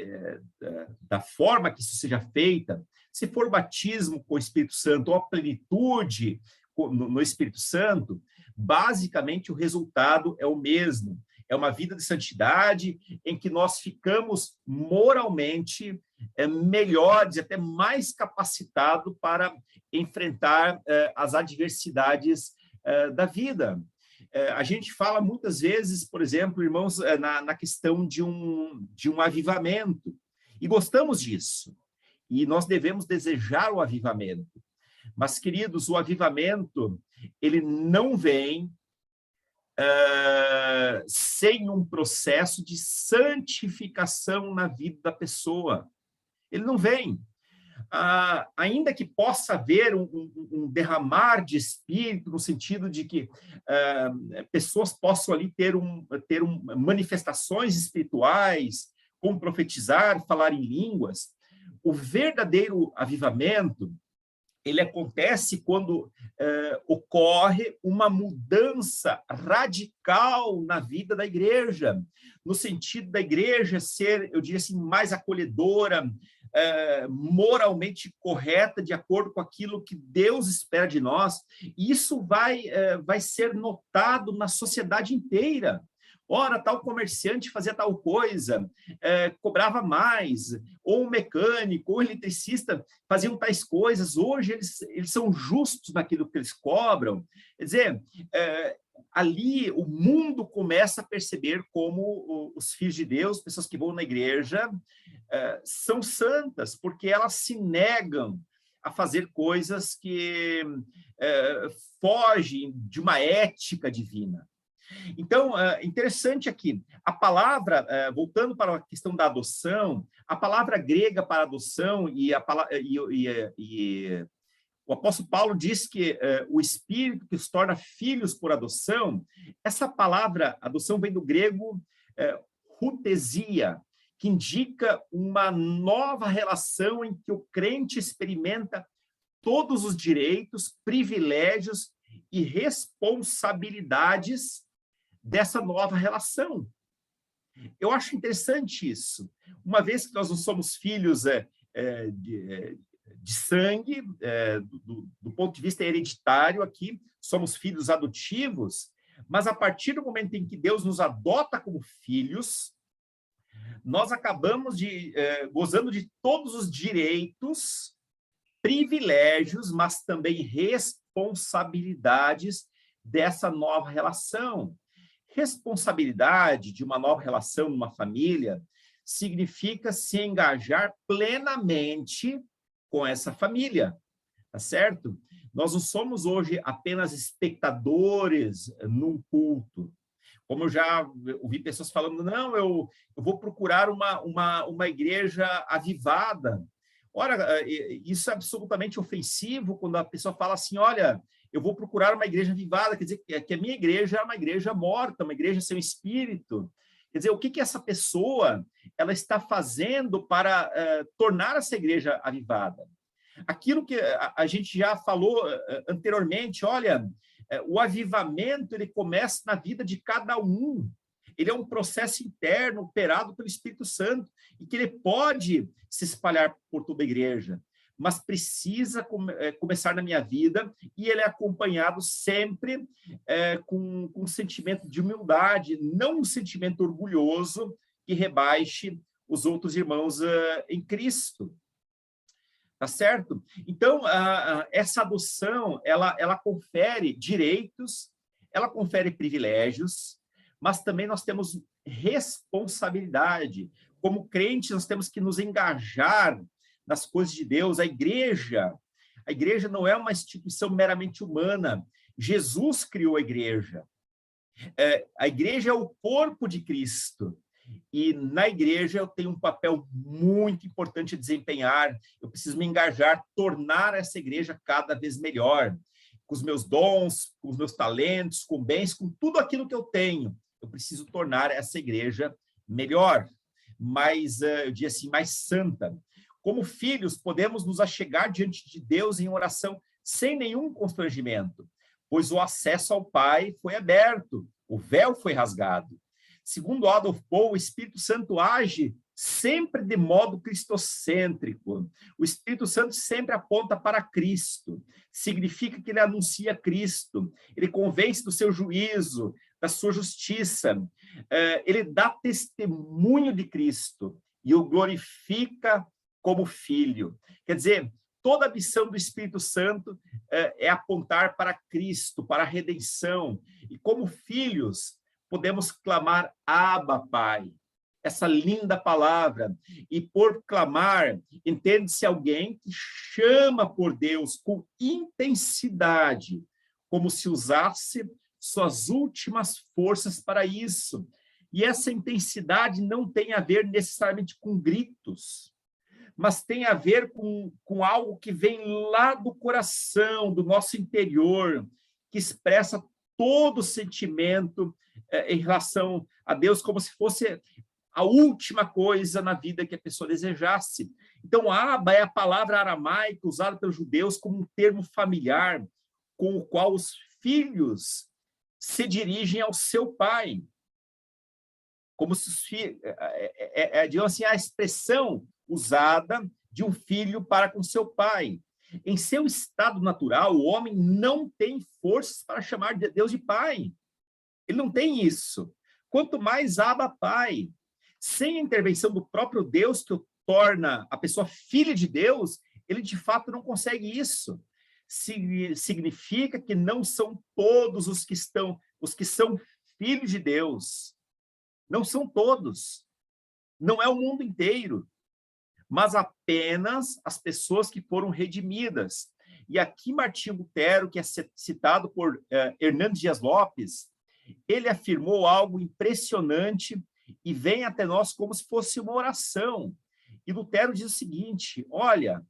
da forma que isso seja feita, se for batismo com o Espírito Santo ou a plenitude no Espírito Santo, basicamente o resultado é o mesmo. É uma vida de santidade em que nós ficamos moralmente melhores, até mais capacitados para enfrentar as adversidades da vida. A gente fala muitas vezes, por exemplo, irmãos, na questão de um avivamento, e gostamos disso, e nós devemos desejar o avivamento. Mas, queridos, o avivamento, ele não vem sem um processo de santificação na vida da pessoa. Ele não vem. ainda que possa haver um derramar de espírito, no sentido de que pessoas possam ali ter manifestações espirituais, como profetizar, falar em línguas, o verdadeiro avivamento, ele acontece quando ocorre uma mudança radical na vida da igreja, no sentido da igreja ser, eu diria assim, mais acolhedora, moralmente correta, de acordo com aquilo que Deus espera de nós. E isso vai ser notado na sociedade inteira. Ora, tal comerciante fazia tal coisa, cobrava mais, ou um mecânico, ou um eletricista faziam tais coisas. Hoje eles são justos naquilo que eles cobram. Quer dizer, ali o mundo começa a perceber como os filhos de Deus, pessoas que vão na igreja, são santas, porque elas se negam a fazer coisas que fogem de uma ética divina. Então, interessante aqui, a palavra, voltando para a questão da adoção, a palavra grega para adoção, o apóstolo Paulo diz que o Espírito que os torna filhos por adoção, essa palavra adoção vem do grego hutesia, que indica uma nova relação em que o crente experimenta todos os direitos, privilégios e responsabilidades dessa nova relação. Eu acho interessante isso. Uma vez que nós não somos filhos de sangue, do ponto de vista hereditário aqui, somos filhos adotivos, mas a partir do momento em que Deus nos adota como filhos, nós acabamos gozando de todos os direitos, privilégios, mas também responsabilidades dessa nova relação. Responsabilidade de uma nova relação numa família significa se engajar plenamente com essa família, tá certo? Nós não somos hoje apenas espectadores num culto. Como eu já ouvi pessoas falando, não, eu vou procurar uma igreja avivada. Ora, isso é absolutamente ofensivo quando a pessoa fala assim, olha, eu vou procurar uma igreja avivada, quer dizer que a minha igreja é uma igreja morta, uma igreja sem espírito. Quer dizer, o que essa pessoa ela está fazendo para tornar essa igreja avivada? Aquilo que a gente já falou anteriormente, olha, o avivamento ele começa na vida de cada um. Ele é um processo interno operado pelo Espírito Santo e que ele pode se espalhar por toda a igreja, mas precisa começar na minha vida e ele é acompanhado sempre com um sentimento de humildade, não um sentimento orgulhoso que rebaixe os outros irmãos em Cristo. Tá certo? Então, essa adoção, ela confere direitos, ela confere privilégios, mas também nós temos responsabilidade. Como crentes, nós temos que nos engajar nas coisas de Deus. A igreja não é uma instituição meramente humana. Jesus criou a igreja. A igreja é o corpo de Cristo. E na igreja eu tenho um papel muito importante a desempenhar. Eu preciso me engajar, tornar essa igreja cada vez melhor. Com os meus dons, com os meus talentos, com bens, com tudo aquilo que eu tenho. Eu preciso tornar essa igreja melhor, mais, eu diria assim, mais santa. Como filhos, podemos nos achegar diante de Deus em oração sem nenhum constrangimento, pois o acesso ao Pai foi aberto, o véu foi rasgado. Segundo Adolf Paul, o Espírito Santo age sempre de modo cristocêntrico. O Espírito Santo sempre aponta para Cristo. Significa que ele anuncia Cristo, ele convence do seu juízo, da sua justiça. Ele dá testemunho de Cristo e o glorifica como filho. Quer dizer, toda a missão do Espírito Santo é apontar para Cristo, para a redenção. E como filhos, podemos clamar, Abba, Pai. Essa linda palavra. E por clamar, entende-se alguém que chama por Deus com intensidade, como se usasse suas últimas forças para isso. E essa intensidade não tem a ver necessariamente com gritos, mas tem a ver com algo que vem lá do coração, do nosso interior, que expressa todo o sentimento em relação a Deus, como se fosse a última coisa na vida que a pessoa desejasse. Então, Abba é a palavra aramaica usada pelos judeus como um termo familiar, com o qual os filhos se dirigem ao seu pai. Como se os filhos, digamos assim, a expressão usada de um filho para com seu pai. Em seu estado natural, o homem não tem forças para chamar Deus de pai. Ele não tem isso. Quanto mais Abba, pai. Sem a intervenção do próprio Deus, que o torna a pessoa filha de Deus, ele de fato não consegue isso. Significa que não são todos os que são filhos de Deus. Não são todos. Não é o mundo inteiro, mas apenas as pessoas que foram redimidas. E aqui Martinho Lutero, que é citado por Hernando Dias Lopes, ele afirmou algo impressionante e vem até nós como se fosse uma oração. E Lutero diz o seguinte: olha,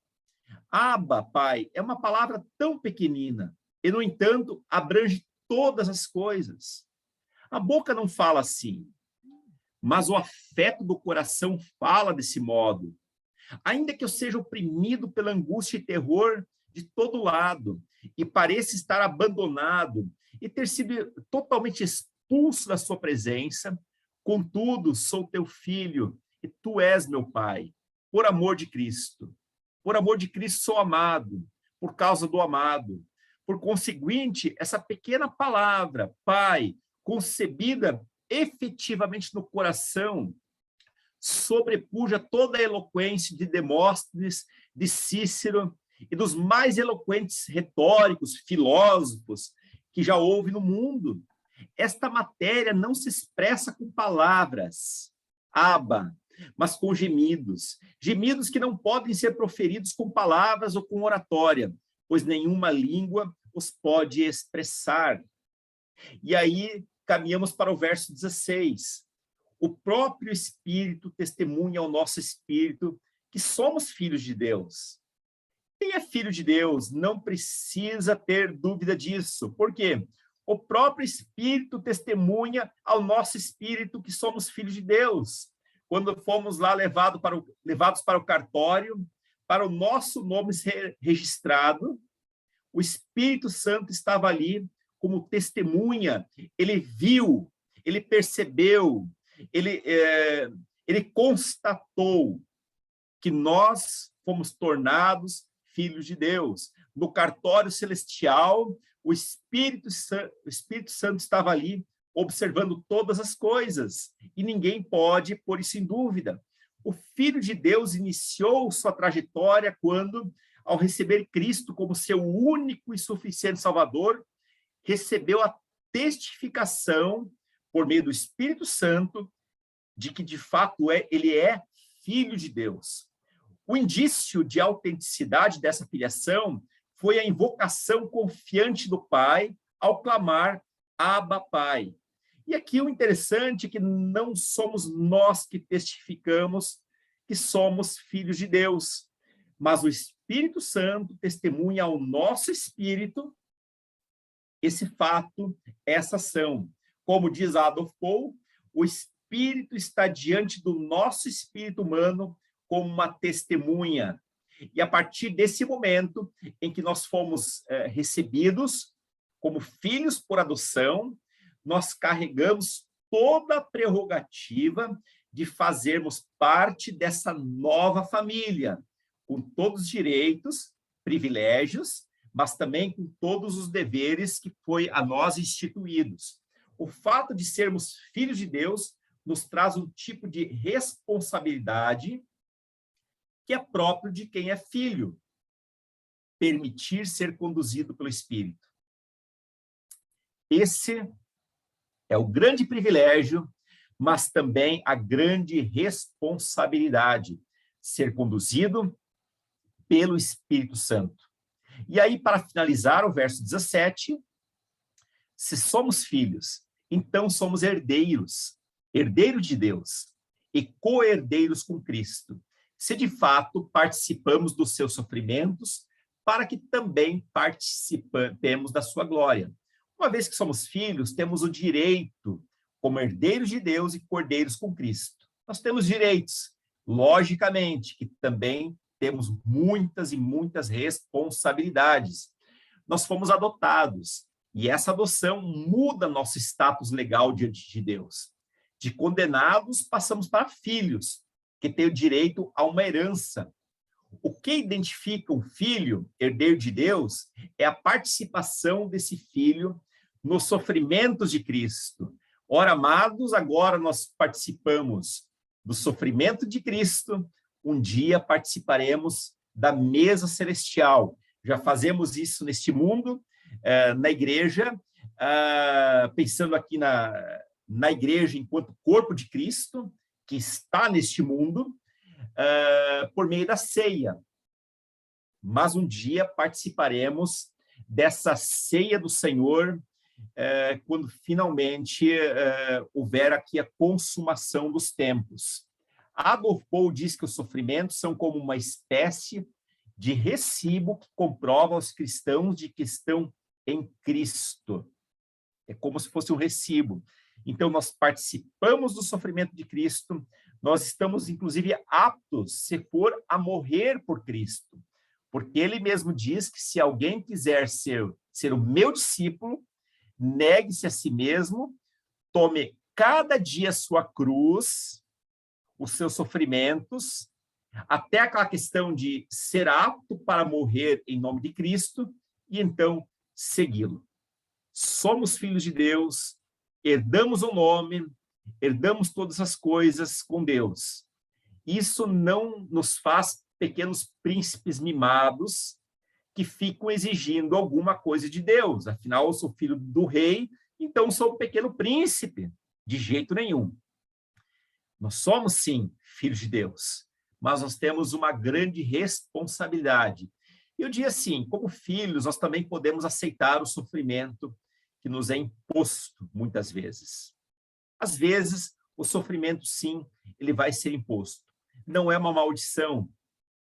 Abba, pai, é uma palavra tão pequenina e, no entanto, abrange todas as coisas. A boca não fala assim, mas o afeto do coração fala desse modo. Ainda que eu seja oprimido pela angústia e terror de todo lado, e pareça estar abandonado, e ter sido totalmente expulso da sua presença, contudo, sou teu filho, e tu és meu pai, por amor de Cristo. Por amor de Cristo sou amado, por causa do amado. Por conseguinte, essa pequena palavra, pai, concebida efetivamente no coração, sobrepuja toda a eloquência de Demóstenes, de Cícero e dos mais eloquentes retóricos, filósofos que já houve no mundo. Esta matéria não se expressa com palavras, Abba, mas com gemidos. Gemidos que não podem ser proferidos com palavras ou com oratória, pois nenhuma língua os pode expressar. E aí caminhamos para o verso 16. O próprio Espírito testemunha ao nosso espírito que somos filhos de Deus. Quem é filho de Deus não precisa ter dúvida disso. Por quê? O próprio Espírito testemunha ao nosso espírito que somos filhos de Deus. Quando fomos lá levados para o cartório, para o nosso nome ser registrado, o Espírito Santo estava ali como testemunha. Ele viu, ele percebeu, ele constatou que nós fomos tornados filhos de Deus. No cartório celestial, o Espírito Santo estava ali observando todas as coisas, e ninguém pode pôr isso em dúvida. O Filho de Deus iniciou sua trajetória quando, ao receber Cristo como seu único e suficiente Salvador, recebeu a testificação, por meio do Espírito Santo, de que, de fato, ele é filho de Deus. O indício de autenticidade dessa filiação foi a invocação confiante do Pai ao clamar Abba, Pai. E aqui o interessante é que não somos nós que testificamos que somos filhos de Deus, mas o Espírito Santo testemunha ao nosso espírito esse fato, essa ação. Como diz Adolf Paul, o Espírito está diante do nosso espírito humano como uma testemunha. E a partir desse momento em que nós fomos recebidos como filhos por adoção, nós carregamos toda a prerrogativa de fazermos parte dessa nova família, com todos os direitos, privilégios, mas também com todos os deveres que foi a nós instituídos. O fato de sermos filhos de Deus nos traz um tipo de responsabilidade que é próprio de quem é filho, permitir ser conduzido pelo Espírito. Esse é o grande privilégio, mas também a grande responsabilidade, ser conduzido pelo Espírito Santo. E aí, para finalizar, o verso 17, se somos filhos, então somos herdeiros, herdeiros de Deus e co-herdeiros com Cristo, se de fato participamos dos seus sofrimentos, para que também participemos da sua glória. Uma vez que somos filhos, temos o direito, como herdeiros de Deus e cordeiros com Cristo. Nós temos direitos, logicamente, que também temos muitas e muitas responsabilidades. Nós fomos adotados, e essa adoção muda nosso status legal diante de Deus. De condenados, passamos para filhos, que têm o direito a uma herança. O que identifica um filho, herdeiro de Deus, é a participação desse filho nos sofrimentos de Cristo. Ora, amados, agora nós participamos do sofrimento de Cristo, um dia participaremos da mesa celestial. Já fazemos isso neste mundo, na igreja, pensando aqui na igreja enquanto corpo de Cristo, que está neste mundo, por meio da ceia. Mas um dia participaremos dessa ceia do Senhor, quando finalmente houver aqui a consumação dos tempos. Adolf Paul diz que os sofrimentos são como uma espécie de recibo que comprova aos cristãos de que estão em Cristo. É como se fosse um recibo. Então, nós participamos do sofrimento de Cristo, nós estamos, inclusive, aptos, se for, a morrer por Cristo. Porque ele mesmo diz que se alguém quiser ser o meu discípulo, negue-se a si mesmo, tome cada dia a sua cruz, os seus sofrimentos, até aquela questão de ser apto para morrer em nome de Cristo, e então segui-lo. Somos filhos de Deus, herdamos o nome, herdamos todas as coisas com Deus. Isso não nos faz pequenos príncipes mimados que ficam exigindo alguma coisa de Deus. Afinal, eu sou filho do rei, então sou um pequeno príncipe. De jeito nenhum. Nós somos, sim, filhos de Deus, mas nós temos uma grande responsabilidade. E eu diria assim, como filhos, nós também podemos aceitar o sofrimento que nos é imposto, muitas vezes. Às vezes, o sofrimento, sim, ele vai ser imposto. Não é uma maldição,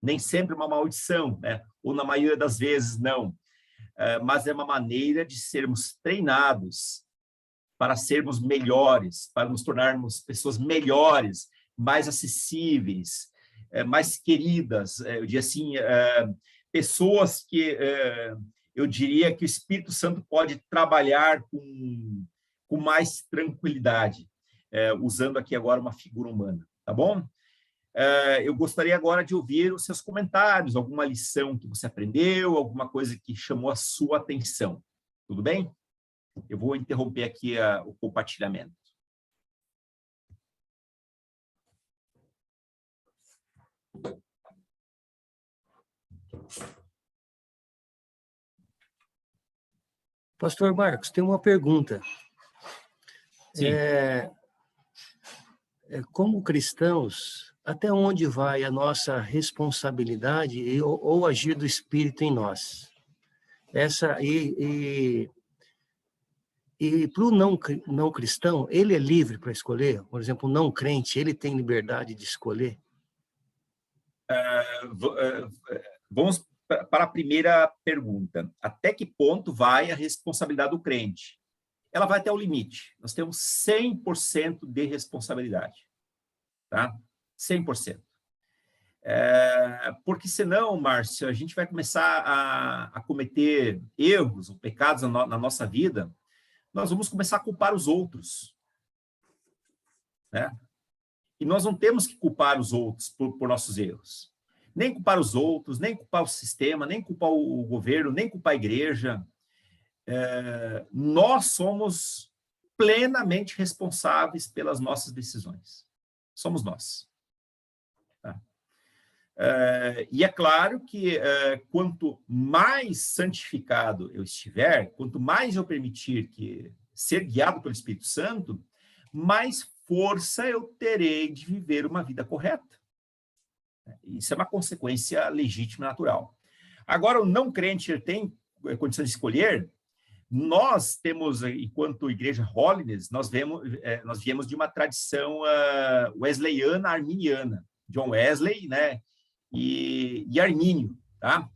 nem sempre uma maldição, né? Ou na maioria das vezes, não. Mas é uma maneira de sermos treinados para sermos melhores, para nos tornarmos pessoas melhores, mais acessíveis, mais queridas, eu diria assim, pessoas que eu diria que o Espírito Santo pode trabalhar com mais tranquilidade, usando aqui agora uma figura humana, tá bom? Eu gostaria agora de ouvir os seus comentários, alguma lição que você aprendeu, alguma coisa que chamou a sua atenção, tudo bem? Eu vou interromper aqui o compartilhamento. Pastor Marcos, tem uma pergunta. Sim. Como cristãos, até onde vai a nossa responsabilidade ou agir do Espírito em nós? E para o não cristão, ele é livre para escolher? Por exemplo, o não crente, ele tem liberdade de escolher? Vamos para a primeira pergunta. Até que ponto vai a responsabilidade do crente? Ela vai até o limite. Nós temos 100% de responsabilidade. Tá? 100%. Porque senão, Márcio, a gente vai começar a cometer erros ou pecados na nossa vida, nós vamos começar a culpar os outros, né? E nós não temos que culpar os outros por nossos erros. Nem culpar os outros, nem culpar o sistema, nem culpar o governo, nem culpar a igreja. Nós somos plenamente responsáveis pelas nossas decisões. Somos nós. Tá? E é claro que quanto mais santificado eu estiver, quanto mais eu permitir ser guiado pelo Espírito Santo, mais força eu terei de viver uma vida correta. Isso é uma consequência legítima e natural. Agora, o não crente tem condições de escolher. Nós temos, enquanto Igreja Holiness, nós viemos de uma tradição wesleyana, arminiana. John Wesley, né? E Armínio, tá?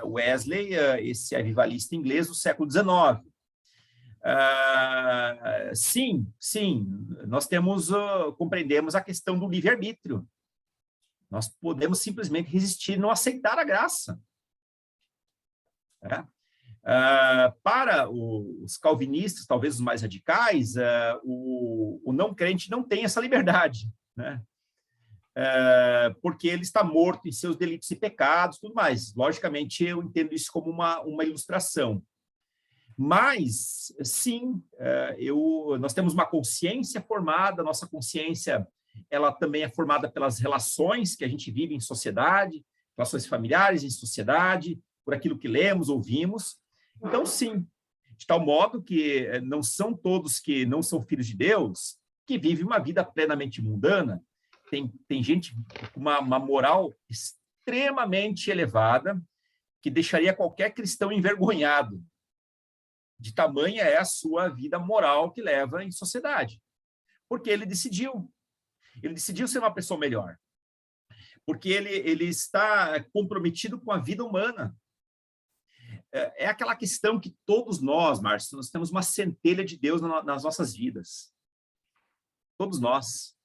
Wesley, esse avivalista inglês do século XIX. Sim, nós compreendemos a questão do livre-arbítrio. Nós podemos simplesmente resistir e não aceitar a graça. Para os calvinistas, talvez os mais radicais, o não crente não tem essa liberdade, né? Porque ele está morto em seus delitos e pecados, tudo mais. Logicamente, eu entendo isso como uma ilustração. Mas, sim, nós temos uma consciência formada, nossa consciência ela também é formada pelas relações que a gente vive em sociedade, relações familiares em sociedade, por aquilo que lemos, ouvimos. Então, sim, de tal modo que não são todos que não são filhos de Deus que vivem uma vida plenamente mundana. Tem gente com uma moral extremamente elevada que deixaria qualquer cristão envergonhado. De tamanha é a sua vida moral que leva em sociedade. Porque ele decidiu ser uma pessoa melhor. Porque ele está comprometido com a vida humana. É aquela questão que todos nós, Márcio, nós temos uma centelha de Deus nas nossas vidas. Todos nós.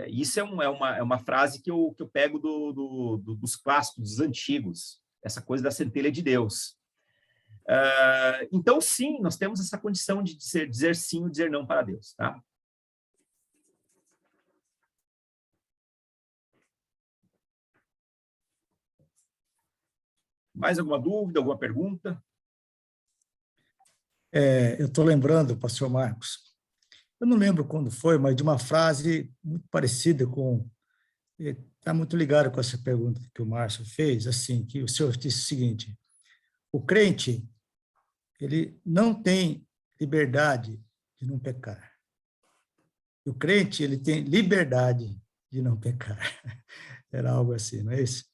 Isso é uma frase que eu pego dos clássicos, dos antigos. Essa coisa da centelha de Deus. Então, sim, nós temos essa condição de dizer sim ou dizer não para Deus, tá? Mais alguma dúvida, alguma pergunta? Eu estou lembrando, pastor Marcos, eu não lembro quando foi, mas de uma frase muito parecida com... Está muito ligado com essa pergunta que o Márcio fez, assim, que o senhor disse o seguinte: o crente, ele não tem liberdade de não pecar. O crente, ele tem liberdade de não pecar. Era algo assim, não é isso?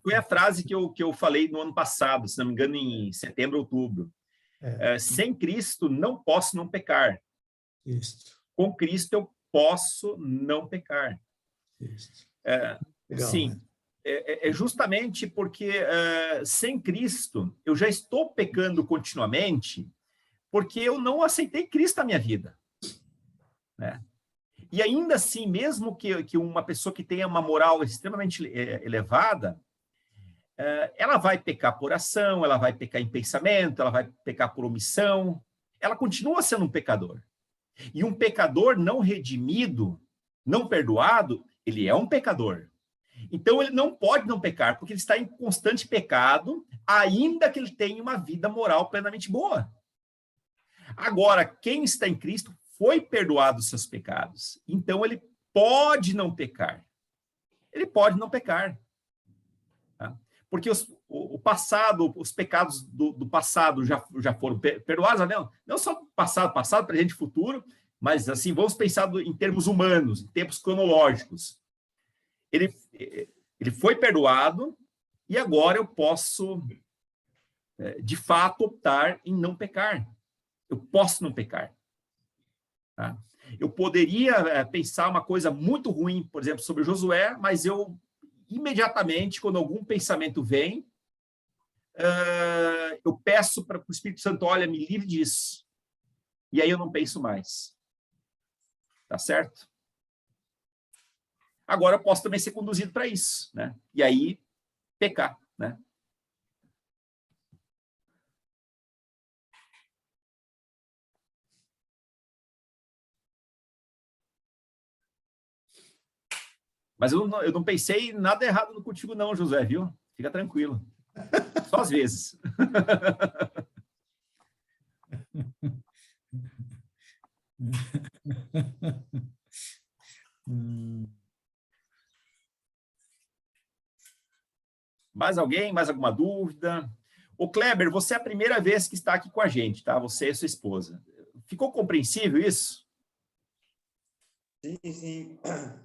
Foi a frase que eu falei no ano passado, se não me engano, em setembro, outubro. Sem Cristo, não posso não pecar. Isso. Com Cristo, eu posso não pecar. Isso. Legal, sim, né? É justamente porque sem Cristo, eu já estou pecando continuamente, porque eu não aceitei Cristo na minha vida. Né? E ainda assim, mesmo que uma pessoa que tenha uma moral extremamente elevada, ela vai pecar por ação, ela vai pecar em pensamento, ela vai pecar por omissão, ela continua sendo um pecador. E um pecador não redimido, não perdoado, ele é um pecador. Então, ele não pode não pecar, porque ele está em constante pecado, ainda que ele tenha uma vida moral plenamente boa. Agora, quem está em Cristo foi perdoado os seus pecados. Então, ele pode não pecar. Ele pode não pecar. Tá? Porque o passado, os pecados do passado já foram perdoados, não só passado, presente e futuro, mas assim, vamos pensar em termos humanos, em tempos cronológicos. Ele foi perdoado e agora eu posso, de fato, optar em não pecar. Eu posso não pecar. Tá? Eu poderia pensar uma coisa muito ruim, por exemplo, sobre Josué, mas eu, imediatamente, quando algum pensamento vem, eu peço para o Espírito Santo, olha, me livre disso. E aí eu não penso mais. Tá certo? Agora eu posso também ser conduzido para isso, né? E aí, pecar, né? Mas eu não pensei nada errado contigo não, José, viu? Fica tranquilo. Só às vezes. Mais alguém? Mais alguma dúvida? Ô, Kleber, você é a primeira vez que está aqui com a gente, tá? Você e sua esposa. Ficou compreensível isso? Sim.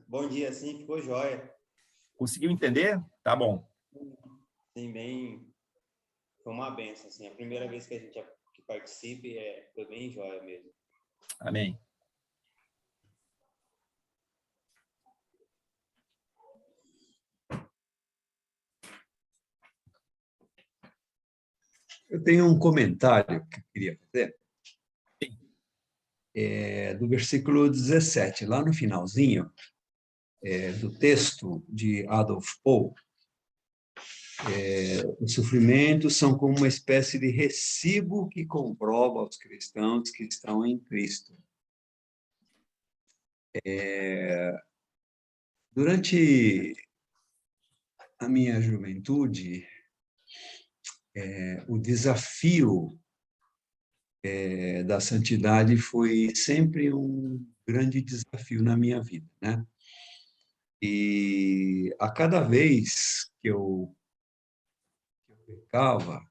Bom dia, sim, ficou jóia. Conseguiu entender? Tá bom. Sim, bem... Foi uma benção, assim. A primeira vez que a gente participe foi bem jóia mesmo. Amém. Eu tenho um comentário que eu queria fazer, do versículo 17, lá no finalzinho do texto de Adolf Paul. Os sofrimentos são como uma espécie de recibo que comprova aos cristãos que estão em Cristo. Durante a minha juventude, o desafio da santidade foi sempre um grande desafio na minha vida, né? E a cada vez que eu pecava,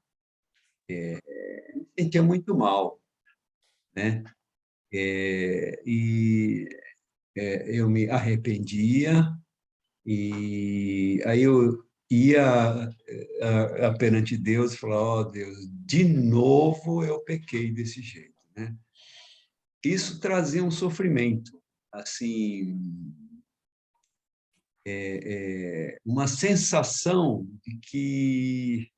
me sentia muito mal, né? Eu me arrependia e aí eu ia perante Deus e falava: ó Deus, de novo eu pequei desse jeito, né? Isso trazia um sofrimento, assim, uma sensação de que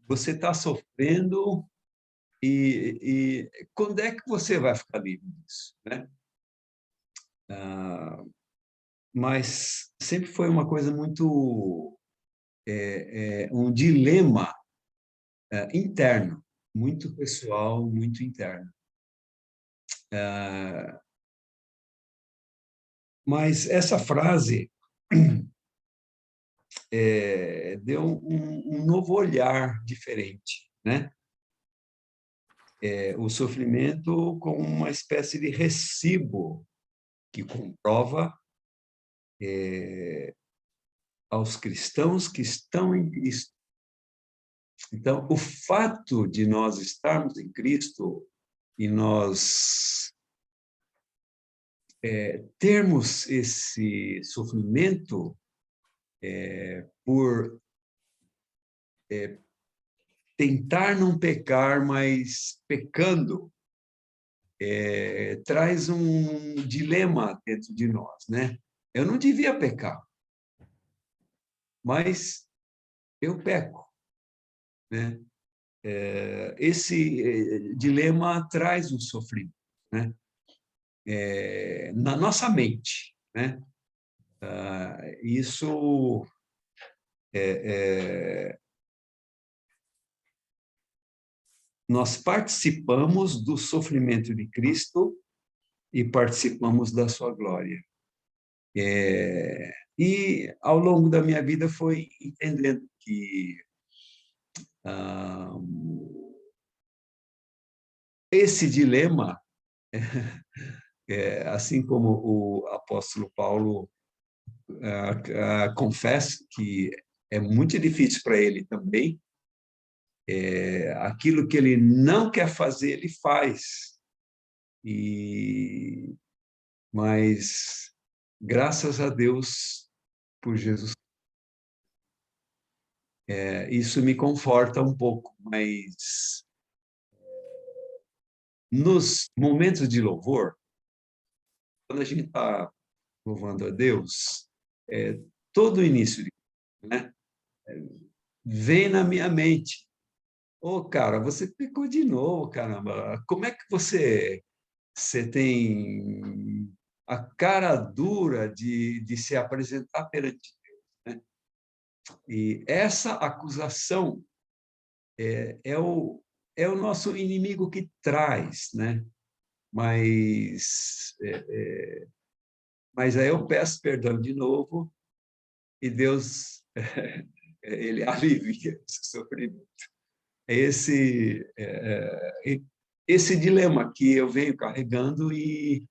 você está sofrendo e quando é que você vai ficar livre disso, né? Mas sempre foi uma coisa muito, um dilema interno, muito pessoal, muito interno. Mas essa frase deu um novo olhar diferente, né? O sofrimento como uma espécie de recibo que comprova aos cristãos que estão em Cristo. Então, o fato de nós estarmos em Cristo e nós termos esse sofrimento por tentar não pecar, mas pecando, traz um dilema dentro de nós, né? Eu não devia pecar, mas eu peco, né? Esse dilema traz um sofrimento, né? Na nossa mente, né? Isso nós participamos do sofrimento de Cristo e participamos da sua glória. E ao longo da minha vida foi entendendo que esse dilema, assim como o apóstolo Paulo confessa que é muito difícil para ele também, aquilo que ele não quer fazer, ele faz. Mas, graças a Deus por Jesus, isso me conforta um pouco, mas nos momentos de louvor, quando a gente está louvando a Deus, todo o início, né, vem na minha mente: ô, cara, você pecou de novo, caramba, como é que você tem a cara dura de se apresentar perante Deus, né? E essa acusação é o nosso inimigo que traz, né? Mas aí eu peço perdão de novo e Deus ele alivia esse sofrimento. Esse dilema que eu venho carregando e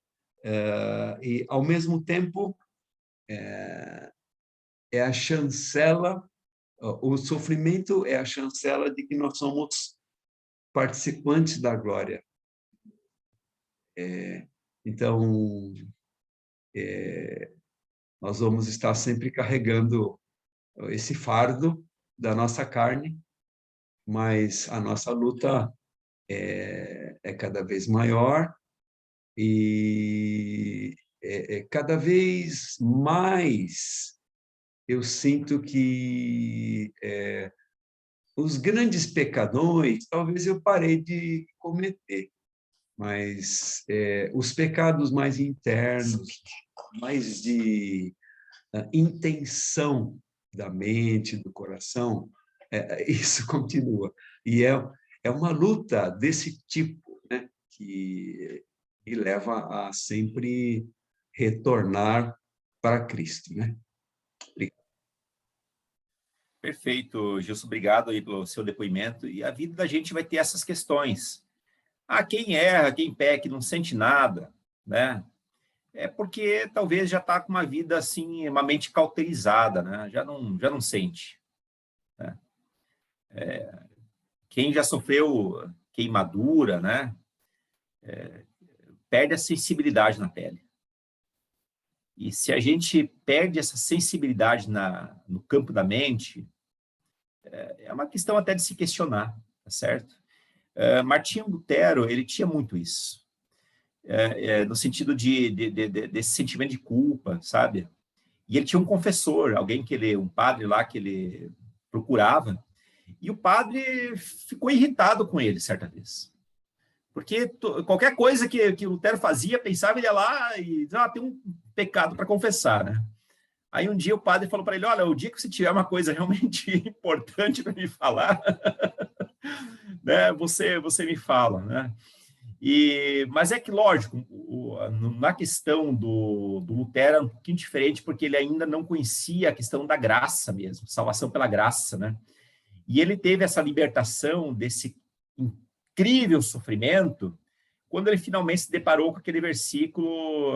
ao mesmo tempo é a chancela, o sofrimento é a chancela de que nós somos participantes da glória. Então, nós vamos estar sempre carregando esse fardo da nossa carne, mas a nossa luta é cada vez maior e cada vez mais eu sinto que os grandes pecadões, talvez eu parei de cometer, mas os pecados mais internos, mais de intenção da mente, do coração, isso continua. E é uma luta desse tipo, né, que me leva a sempre retornar para Cristo, né? Obrigado. Perfeito, Gilson, obrigado aí pelo seu depoimento. E a vida da gente vai ter essas questões. Quem erra, quem peca, não sente nada, né? É porque talvez já está com uma vida assim, uma mente cauterizada, né? Já não sente, né? Quem já sofreu queimadura, né? Perde a sensibilidade na pele. E se a gente perde essa sensibilidade no campo da mente, é uma questão até de se questionar, tá certo? Martinho Lutero, ele tinha muito isso, no sentido desse sentimento de culpa, sabe? E ele tinha um confessor, um padre lá que ele procurava, e o padre ficou irritado com ele certa vez. Porque qualquer coisa que Lutero fazia, pensava, ele ia lá e tem um pecado para confessar, né? Aí um dia o padre falou para ele, olha, o dia que você tiver uma coisa realmente importante para me falar, né, você me fala, né? Mas é que, lógico, na questão do Lutero é um pouquinho diferente, porque ele ainda não conhecia a questão da graça mesmo, salvação pela graça, né? E ele teve essa libertação desse incrível sofrimento quando ele finalmente se deparou com aquele versículo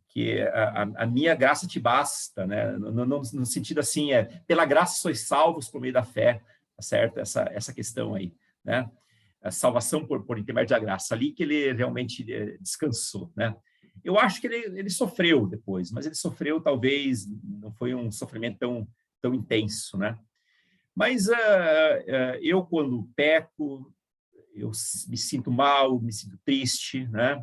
que a minha graça te basta, né? No sentido assim, pela graça sois salvos por meio da fé, tá certo? Essa questão aí, né? A salvação por intermédio da graça, ali que ele realmente descansou, né? Eu acho que ele sofreu depois, mas ele sofreu, talvez, não foi um sofrimento tão intenso, né? Mas eu, quando peco, eu me sinto mal, me sinto triste, né?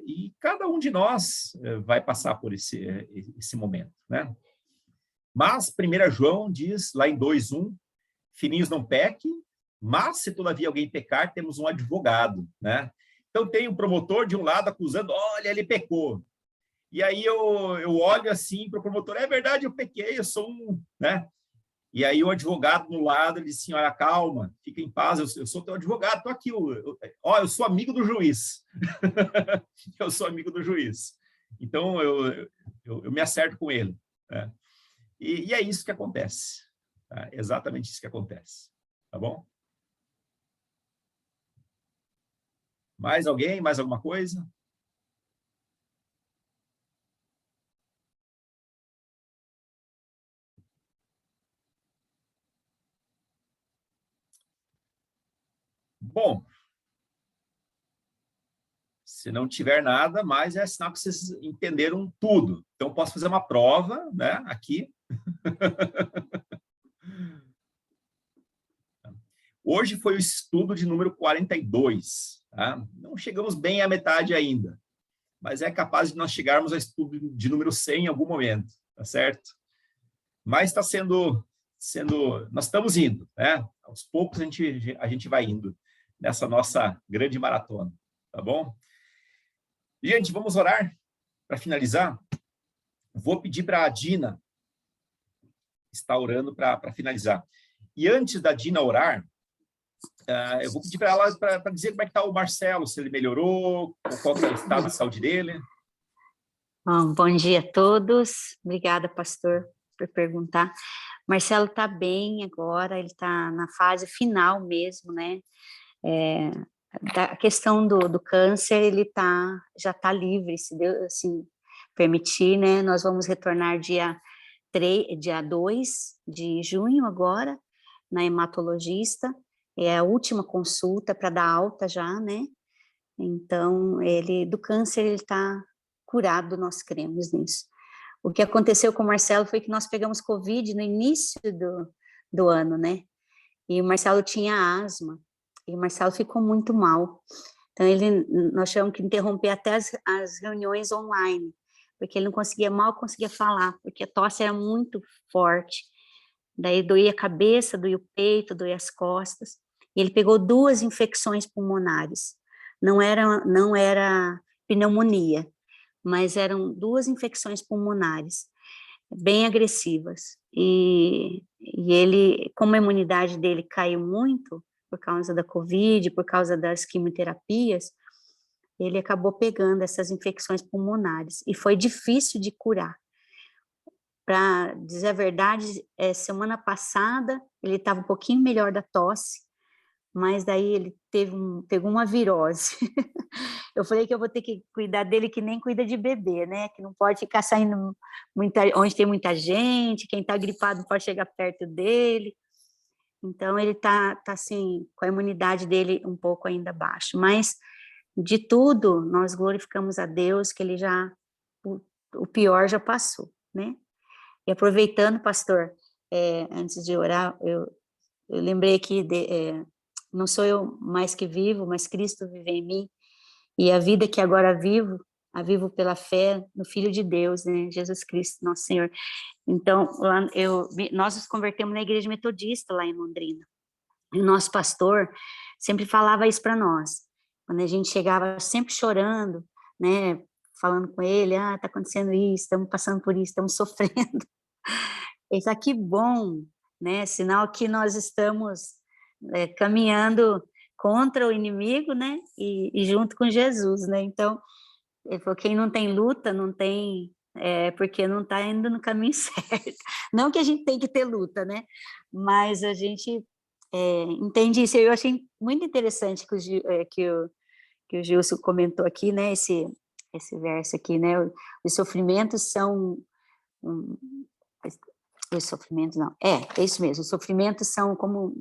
E cada um de nós vai passar por esse momento, né? Mas 1 João diz, lá em 2:1, filhinhos, não pequem, mas se todavia alguém pecar, temos um advogado, né? Então tem um promotor de um lado acusando, olha, ele pecou. E aí eu olho assim para o promotor, é verdade, eu pequei, eu sou né? E aí o advogado no lado, ele disse assim, olha, calma, fica em paz, eu sou teu advogado, estou aqui, eu sou amigo do juiz. Eu sou amigo do juiz. Então, eu me acerto com ele, né? E é isso que acontece. Tá? Exatamente isso que acontece. Tá bom? Mais alguém? Mais alguma coisa? Bom, se não tiver nada, mais é sinal que vocês entenderam tudo. Então, posso fazer uma prova, né, aqui. Hoje foi o estudo de número 42. Tá? Não chegamos bem à metade ainda, mas é capaz de nós chegarmos ao estudo de número 100 em algum momento, tá certo? Mas está sendo, nós estamos indo, né? Aos poucos a gente vai indo nessa nossa grande maratona, tá bom? Gente, vamos orar para finalizar. Vou pedir para a Dina estar orando para finalizar. E antes da Dina orar, eu vou pedir para ela para dizer como é que está o Marcelo, se ele melhorou, qual que é o estado de saúde dele. Bom dia a todos. Obrigada, pastor, por perguntar. Marcelo está bem agora, ele está na fase final mesmo, né? Da questão do câncer, ele já está livre, se Deus assim permitir, né? Nós vamos retornar dia 2 de junho agora, na hematologista. É a última consulta para dar alta já, né? Então, do câncer, ele está curado, nós cremos nisso. O que aconteceu com o Marcelo foi que nós pegamos Covid no início do ano, né? E o Marcelo tinha asma, e o Marcelo ficou muito mal. Então, nós tivemos que interromper até as reuniões online, porque ele mal conseguia falar, porque a tosse era muito forte. daí doía a cabeça, doía o peito, doía as costas. E ele pegou 2 infecções pulmonares. Não era pneumonia, mas eram 2 infecções pulmonares, bem agressivas. E ele, como a imunidade dele caiu muito, por causa da Covid, por causa das quimioterapias, ele acabou pegando essas infecções pulmonares. E foi difícil de curar. Para dizer a verdade, semana passada ele estava um pouquinho melhor da tosse, mas daí ele pegou uma virose. Eu falei que eu vou ter que cuidar dele que nem cuida de bebê, né? Que não pode ficar saindo onde tem muita gente, quem está gripado não pode chegar perto dele. Então, ele tá assim, com a imunidade dele um pouco ainda baixa. Mas, de tudo, nós glorificamos a Deus, que ele o pior já passou, né? E aproveitando, pastor, antes de orar, eu lembrei aqui, não sou eu mais que vivo, mas Cristo vive em mim, e a vida que agora vivo, a vivo pela fé no Filho de Deus, né? Jesus Cristo, nosso Senhor. Então, nós nos convertemos na igreja metodista lá em Londrina, e o nosso pastor sempre falava isso para nós, quando a gente chegava sempre chorando, né? Falando com ele, está acontecendo isso, estamos passando por isso, estamos sofrendo. Ele disse, que bom, né? Sinal que nós estamos caminhando contra o inimigo, né? E junto com Jesus, né? Então, ele falou, quem não tem luta, não tem, porque não está indo no caminho certo. Não que a gente tem que ter luta, né? Mas a gente entende isso. Eu achei muito interessante que o Gilson comentou aqui, né? Esse verso aqui, né? Os sofrimentos são... os sofrimentos, não. É isso mesmo. Os sofrimentos são como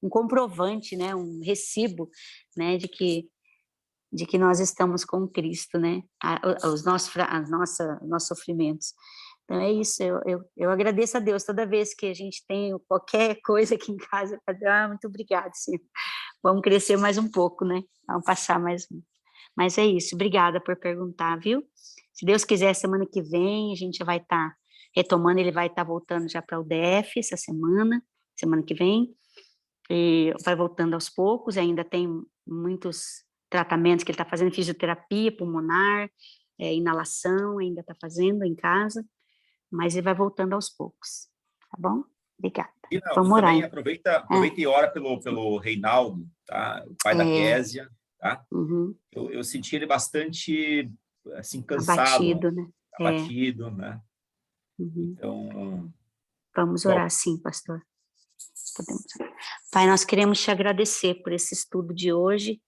um comprovante, né? Um recibo, né? De que nós estamos com Cristo, né? Os nossos sofrimentos. Então, é isso. Eu agradeço a Deus toda vez que a gente tem qualquer coisa aqui em casa. Muito obrigada, Senhor. Vamos crescer mais um pouco, né? Vamos passar mais um. Mas é isso. Obrigada por perguntar, viu? Se Deus quiser, semana que vem, a gente já vai estar retomando. Ele vai estar voltando já para o DF essa semana que vem. E vai voltando aos poucos. Ainda tem muitos tratamentos que ele está fazendo, fisioterapia pulmonar, inalação, ainda está fazendo em casa, mas ele vai voltando aos poucos, tá bom? Obrigada. E não, vamos orar. Também aproveita e ora pelo Reinaldo, tá? O pai da Késia, tá? Uhum. Eu senti ele bastante, assim, cansado. Abatido, né? Abatido, né? Uhum. Então... Vamos orar sim, pastor. Podemos orar. Pai, nós queremos te agradecer por esse estudo de hoje.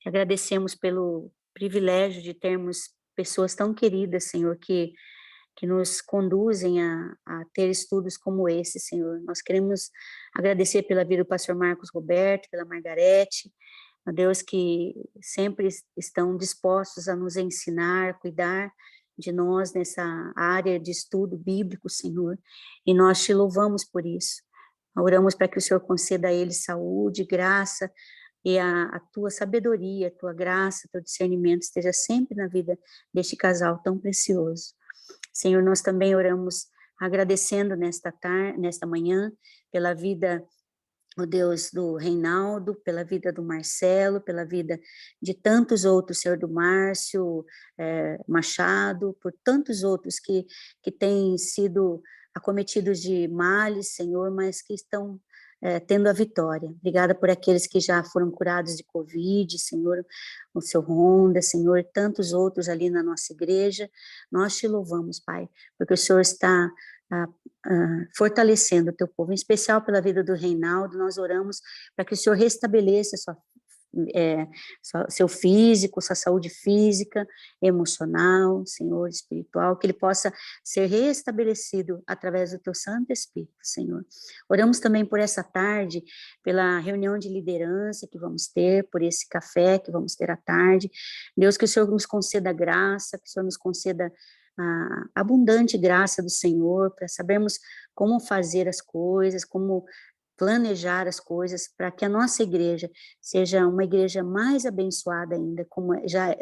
Te agradecemos pelo privilégio de termos pessoas tão queridas, Senhor, que nos conduzem a ter estudos como esse, Senhor. Nós queremos agradecer pela vida do pastor Marcos Roberto, pela Margarete, a Deus, que sempre estão dispostos a nos ensinar, a cuidar de nós nessa área de estudo bíblico, Senhor, e nós te louvamos por isso. Oramos para que o Senhor conceda a eles saúde, graça, e a tua sabedoria, a tua graça, teu discernimento esteja sempre na vida deste casal tão precioso. Senhor, nós também oramos agradecendo nesta manhã pela vida, ó Deus, do Reinaldo, pela vida do Marcelo, pela vida de tantos outros, Senhor, do Márcio Machado, por tantos outros que têm sido acometidos de males, Senhor, mas que estão tendo a vitória. Obrigada por aqueles que já foram curados de Covid, Senhor, o seu Ronda, Senhor, tantos outros ali na nossa igreja. Nós te louvamos, Pai, porque o Senhor está fortalecendo o teu povo, em especial pela vida do Reinaldo. Nós oramos para que o Senhor restabeleça seu físico, sua saúde física, emocional, Senhor, espiritual, que ele possa ser restabelecido através do teu Santo Espírito, Senhor. Oramos também por essa tarde, pela reunião de liderança que vamos ter, por esse café que vamos ter à tarde. Deus, que o Senhor nos conceda graça, que o Senhor nos conceda a abundante graça do Senhor, para sabermos como fazer as coisas, como planejar as coisas, para que a nossa igreja seja uma igreja mais abençoada ainda,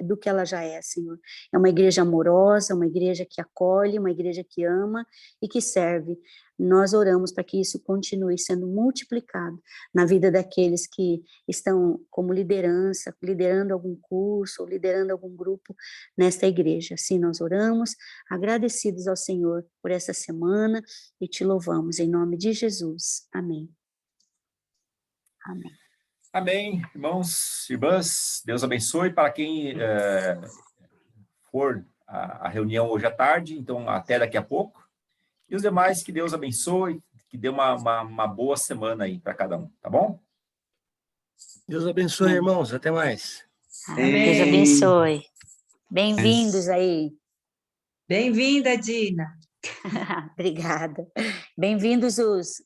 do que ela já é, Senhor. É uma igreja amorosa, uma igreja que acolhe, uma igreja que ama e que serve Nós oramos para que isso continue sendo multiplicado na vida daqueles que estão como liderança, liderando algum curso, ou liderando algum grupo nesta igreja. Assim nós oramos, agradecidos ao Senhor por essa semana e te louvamos em nome de Jesus. Amém. Amém. Amém, irmãos, irmãs, Deus abençoe. Para quem for a reunião hoje à tarde, então até daqui a pouco. E os demais, que Deus abençoe, que dê uma boa semana aí para cada um, tá bom? Deus abençoe, irmãos. Até mais. Deus abençoe. Bem-vindos aí. Bem-vinda, Dina. Obrigada. Bem-vindos os